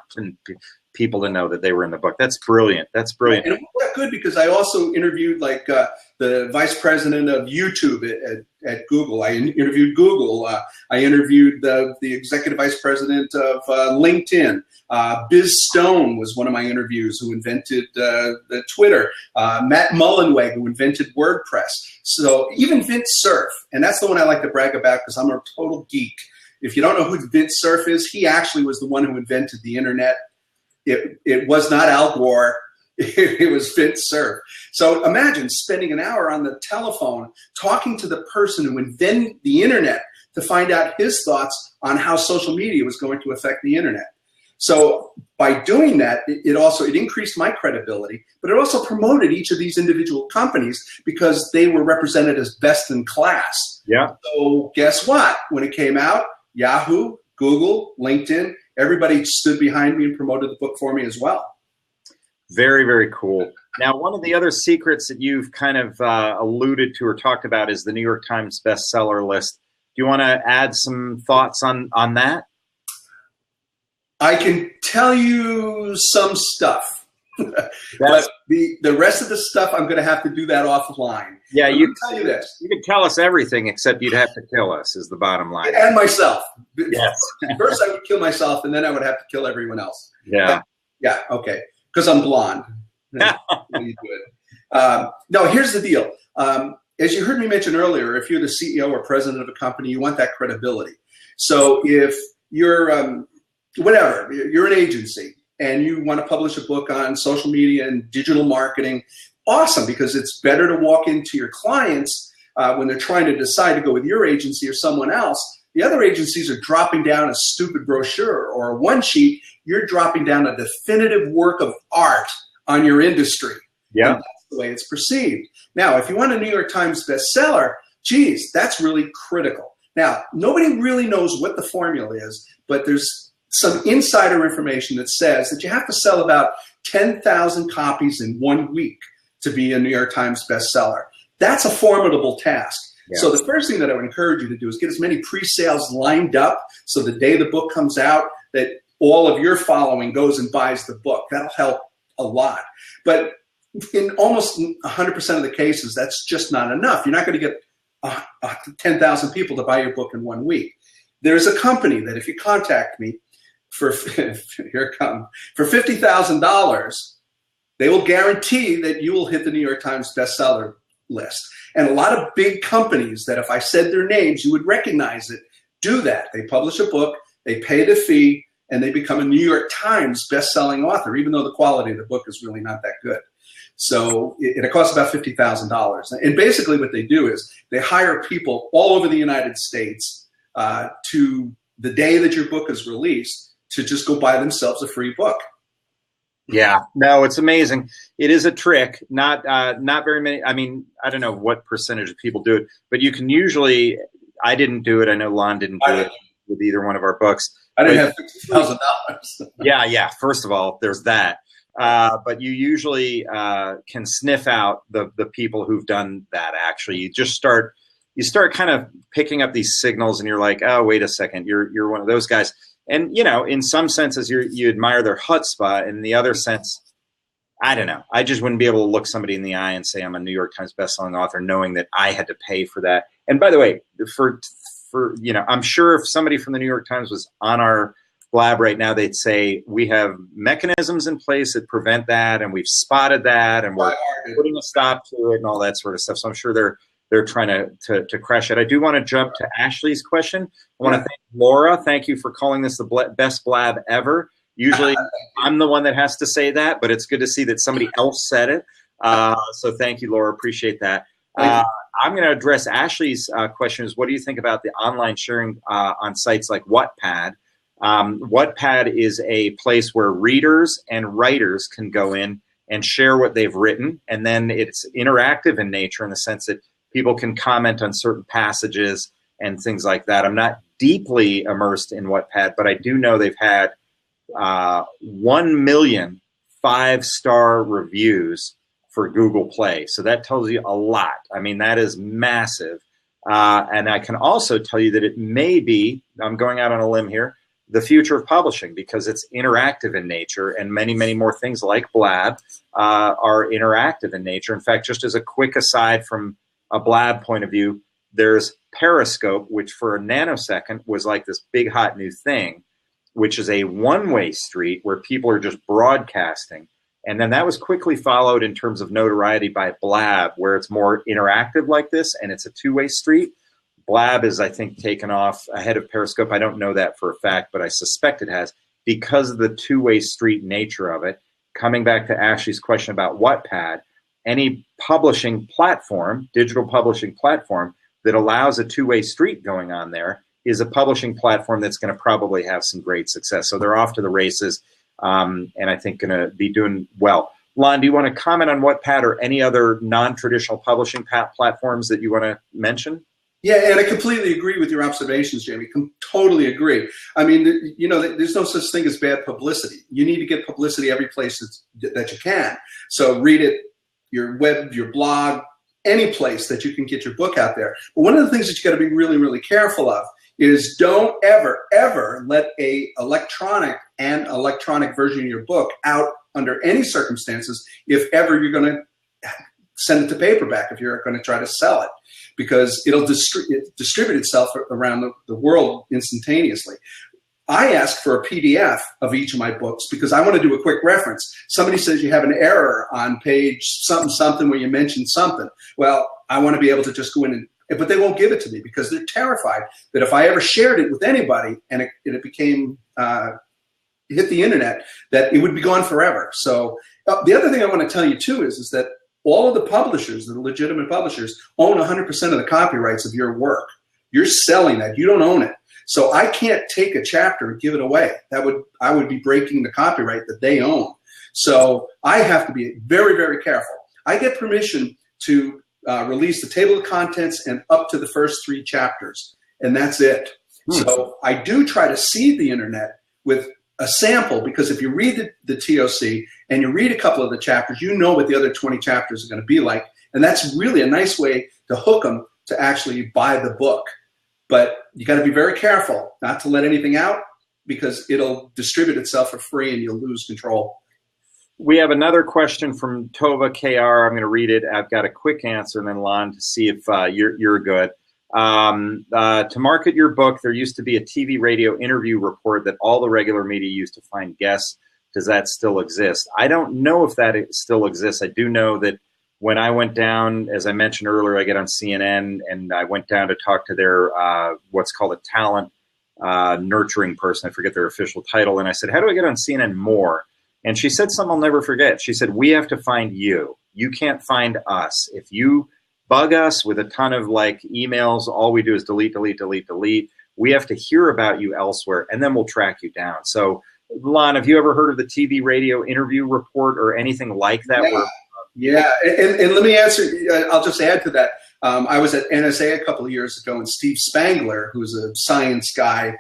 people to know that they were in the book. That's brilliant. That's brilliant. And it was good because I also interviewed the vice president of YouTube at Google. I interviewed Google. I interviewed the executive vice president of LinkedIn. Biz Stone was one of my interviews, who invented the Twitter. Matt Mullenweg, who invented WordPress. So even Vint Cerf, and that's the one I like to brag about because I'm a total geek. If you don't know who Vint Cerf is, he actually was the one who invented the internet. It was not Al Gore. It was Vint Cerf. So imagine spending an hour on the telephone talking to the person who invented the internet to find out his thoughts on how social media was going to affect the internet. So by doing that, it increased my credibility, but it also promoted each of these individual companies because they were represented as best in class. Yeah. So guess what? When it came out, Yahoo, Google, LinkedIn, everybody stood behind me and promoted the book for me as well. Very, very cool. Now, one of the other secrets that you've kind of alluded to or talked about is the New York Times bestseller list. Do you want to add some thoughts on that? I can tell you some stuff, but the rest of the stuff, I'm going to have to do that offline. Yeah, you tell you this. You could tell us everything except you'd have to kill us is the bottom line. And myself. Yes. First I would kill myself, and then I would have to kill everyone else. Yeah. Yeah, okay. Because I'm blonde. You do it. No, here's the deal. As you heard me mention earlier, if you're the CEO or president of a company, you want that credibility. So if you're, you're an agency and you want to publish a book on social media and digital marketing, awesome, because it's better to walk into your clients when they're trying to decide to go with your agency or someone else. The other agencies are dropping down a stupid brochure or a one sheet. You're dropping down a definitive work of art on your industry. Yeah. And that's the way it's perceived. Now, if you want a New York Times bestseller, geez, that's really critical. Now, nobody really knows what the formula is, but there's some insider information that says that you have to sell about 10,000 copies in 1 week to be a New York Times bestseller. That's a formidable task. Yeah. So the first thing that I would encourage you to do is get as many pre-sales lined up so the day the book comes out that all of your following goes and buys the book. That'll help a lot. But in almost 100% of the cases, that's just not enough. You're not going to get 10,000 people to buy your book in 1 week. There's a company that if you contact me for $50,000, they will guarantee that you will hit the New York Times bestseller list. And a lot of big companies that if I said their names, you would recognize it, do that. They publish a book, they pay the fee, and they become a New York Times best-selling author, even though the quality of the book is really not that good. So it costs about $50,000. And basically what they do is they hire people all over the United States to the day that your book is released to just go buy themselves a free book. Yeah, no, it's amazing. It is a trick. Not very many. I mean, I don't know what percentage of people do it, but you can usually. I didn't do it. I know Lon didn't do it with either one of our books. I didn't have $50,000. Yeah. First of all, there's that. But you usually can sniff out the people who've done that. Actually, you start kind of picking up these signals, and you're like, oh, wait a second, you're one of those guys. And, you know, in some senses, you admire their chutzpah. In the other sense, I don't know. I just wouldn't be able to look somebody in the eye and say I'm a New York Times bestselling author, knowing that I had to pay for that. And by the way, for I'm sure if somebody from the New York Times was on our blab right now, they'd say we have mechanisms in place that prevent that, and we've spotted that, and we're putting a stop to it, and all that sort of stuff. So I'm sure they're trying to crush it. I do want to jump to Ashley's question. I want to thank Laura. Thank you for calling this the best blab ever. Usually I'm the one that has to say that, but it's good to see that somebody else said it. So thank you, Laura. Appreciate that. I'm going to address Ashley's question is, what do you think about the online sharing on sites like Wattpad? Wattpad is a place where readers and writers can go in and share what they've written, and then it's interactive in nature in the sense that people can comment on certain passages and things like that. I'm not deeply immersed in Wattpad, but I do know they've had 1 million 5-star reviews for Google Play. So that tells you a lot. I mean, that is massive. And I can also tell you that it may be, I'm going out on a limb here, the future of publishing because it's interactive in nature, and many, many more things like Blab are interactive in nature. In fact, just as a quick aside from a Blab point of view, there's Periscope, which for a nanosecond was like this big hot new thing, which is a one-way street where people are just broadcasting. And then that was quickly followed in terms of notoriety by Blab, where it's more interactive like this, and it's a two-way street. Blab is, I think, taken off ahead of Periscope. I don't know that for a fact, but I suspect it has because of the two-way street nature of it. Coming back to Ashley's question about Wattpad, any publishing platform, digital publishing platform that allows a two-way street going on there is a publishing platform that's going to probably have some great success. So they're off to the races, and I think going to be doing well. Lon, do you want to comment on Wattpad or any other non-traditional publishing platforms that you want to mention? Yeah, and I completely agree with your observations, Jamie. Totally agree. I mean, you know, there's no such thing as bad publicity. You need to get publicity every place that you can. So read it, your web, your blog, any place that you can get your book out there. But one of the things that you got to be really, really careful of is don't ever let a electronic version of your book out under any circumstances if ever you're going to send it to paperback, if you're going to try to sell it, because it'll distribute itself around the world instantaneously. I ask for a PDF of each of my books because I want to do a quick reference. Somebody says you have an error on page something where you mentioned something. Well, I want to be able to just go in but they won't give it to me because they're terrified that if I ever shared it with anybody and it became hit the internet, that it would be gone forever. So the other thing I want to tell you too is that all of the publishers, the legitimate publishers, own 100% of the copyrights of your work. You're selling that. You don't own it. So I can't take a chapter and give it away. I would be breaking the copyright that they own. So I have to be very, very careful. I get permission to release the table of contents and up to the first 3 chapters, and that's it. So I do try to seed the internet with a sample, because if you read the TOC and you read a couple of the chapters, you know what the other 20 chapters are going to be like, and that's really a nice way to hook them to actually buy the book. But you got to be very careful not to let anything out because it'll distribute itself for free and you'll lose control. We have another question from Tova KR. I'm going to read it. I've got a quick answer, and then Lon, to see if you're good. To market your book, there used to be a TV radio interview report that all the regular media used to find guests. Does that still exist? I don't know if that still exists. I do know that when I went down, as I mentioned earlier, I get on CNN, and I went down to talk to their what's called a talent nurturing person. I forget their official title. And I said, how do I get on CNN more? And she said something I'll never forget. She said, we have to find you. You can't find us. If you bug us with a ton of like emails, all we do is delete, delete, delete, delete. We have to hear about you elsewhere, and then we'll track you down. So, Lon, have you ever heard of the TV radio interview report or anything like that? Yeah. And let me answer. I'll just add to that. I was at NSA a couple of years ago, and Steve Spangler, who's a science guy,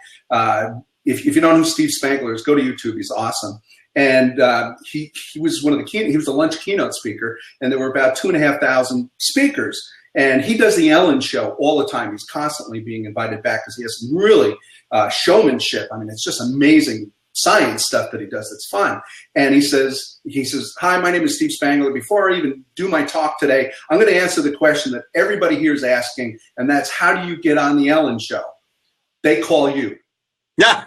if you don't know who Steve Spangler is, go to YouTube. He's awesome. And he was he was the lunch keynote speaker, and there were about 2,500 speakers. And he does the Ellen Show all the time. He's constantly being invited back because he has some really showmanship. I mean, it's just amazing science stuff that he does that's fun. And he says, hi, my name is Steve Spangler. Before I even do my talk today, I'm going to answer the question that everybody here is asking, and that's, how do you get on the Ellen Show? They call you. Yeah,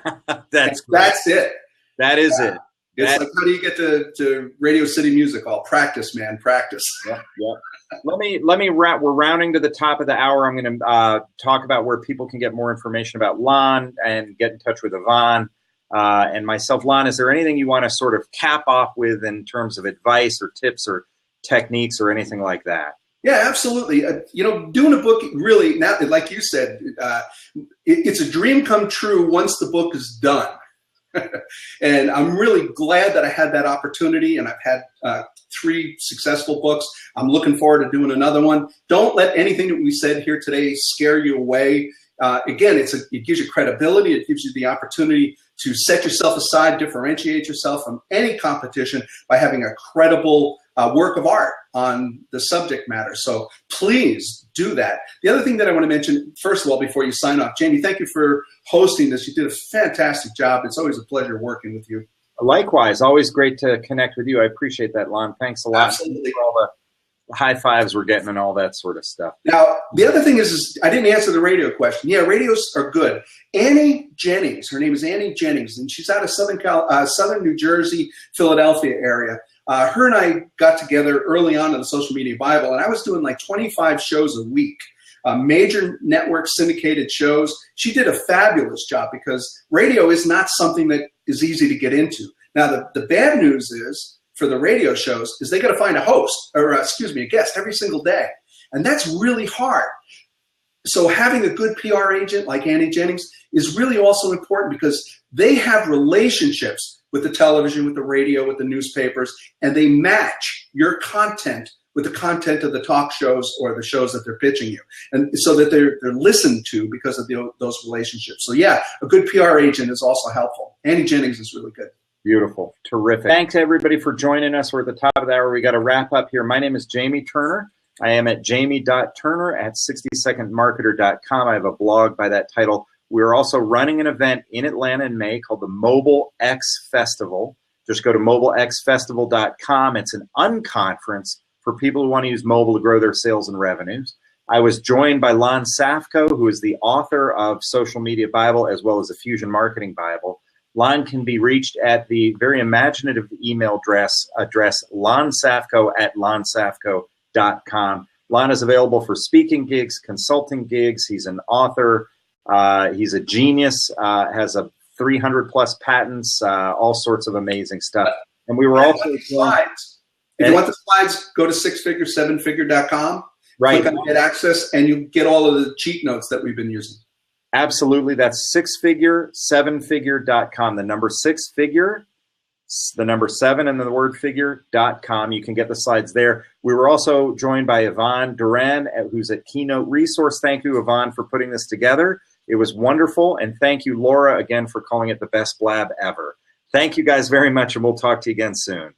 that's it. That is it. It's like, how do you get to Radio City Music Hall? Practice, man, practice. Yeah. Let me wrap. We're rounding to the top of the hour. I'm going to talk about where people can get more information about Lon and get in touch with Yvonne and myself. Lon, is there anything you want to sort of cap off with in terms of advice or tips or techniques or anything like that? Yeah, absolutely. Doing a book really, now, like you said, it's a dream come true once the book is done. And I'm really glad that I had that opportunity, and I've had 3 successful books. I'm looking forward to doing another one. Don't let anything that we said here today scare you away. Again, it gives you credibility. It gives you the opportunity to set yourself aside, differentiate yourself from any competition by having a credible work of art on the subject matter. So please do that. The other thing that I want to mention, first of all, before you sign off, Jamie, thank you for hosting this. You did a fantastic job. It's always a pleasure working with you. Likewise, always great to connect with you. I appreciate that, Lon. Thanks a lot. Absolutely. For all the high fives we're getting and all that sort of stuff. Now, the other thing is I didn't answer the radio question. Yeah, radios are good. Annie Jennings, her name is Annie Jennings, and she's out of southern New Jersey, Philadelphia area. Her and I got together early on in the Social Media Bible, and I was doing like 25 shows a week, major network syndicated shows. She did a fabulous job because radio is not something that is easy to get into. Now, the bad news is for the radio shows is they got to find a host, or a guest every single day. And that's really hard. So having a good PR agent like Annie Jennings is really also important because they have relationships with the television, with the radio, with the newspapers, and they match your content with the content of the talk shows or the shows that they're pitching you. And so that they're listened to because of those relationships. So yeah, a good PR agent is also helpful. Annie Jennings is really good. Beautiful. Terrific. Thanks, everybody, for joining us. We're at the top of the hour. We got to wrap up here. My name is Jamie Turner. I am at jamie.turner@60secondmarketer.com. I have a blog by that title. We're also running an event in Atlanta in May called the Mobile X Festival. Just go to mobilexfestival.com. It's an unconference for people who want to use mobile to grow their sales and revenues. I was joined by Lon Safko, who is the author of Social Media Bible as well as the Fusion Marketing Bible. Lon can be reached at the very imaginative email address lonsafko@lonsafko.com. Lon is available for speaking gigs, consulting gigs. He's an author. He's a genius, has a 300+ patents, all sorts of amazing stuff. And we were also slides. If you want the slides, go to sixfigure7figure.com. Right. Click on Get Access, and you get all of the cheat notes that we've been using. Absolutely. That's sixfigure7figure.com. The number 6figure, the number 7 and the word figure.com. You can get the slides there. We were also joined by Yvonne Duran, who's at Keynote Resource. Thank you, Yvonne, for putting this together. It was wonderful. And thank you, Laura, again, for calling it the best blab ever. Thank you guys very much, and we'll talk to you again soon.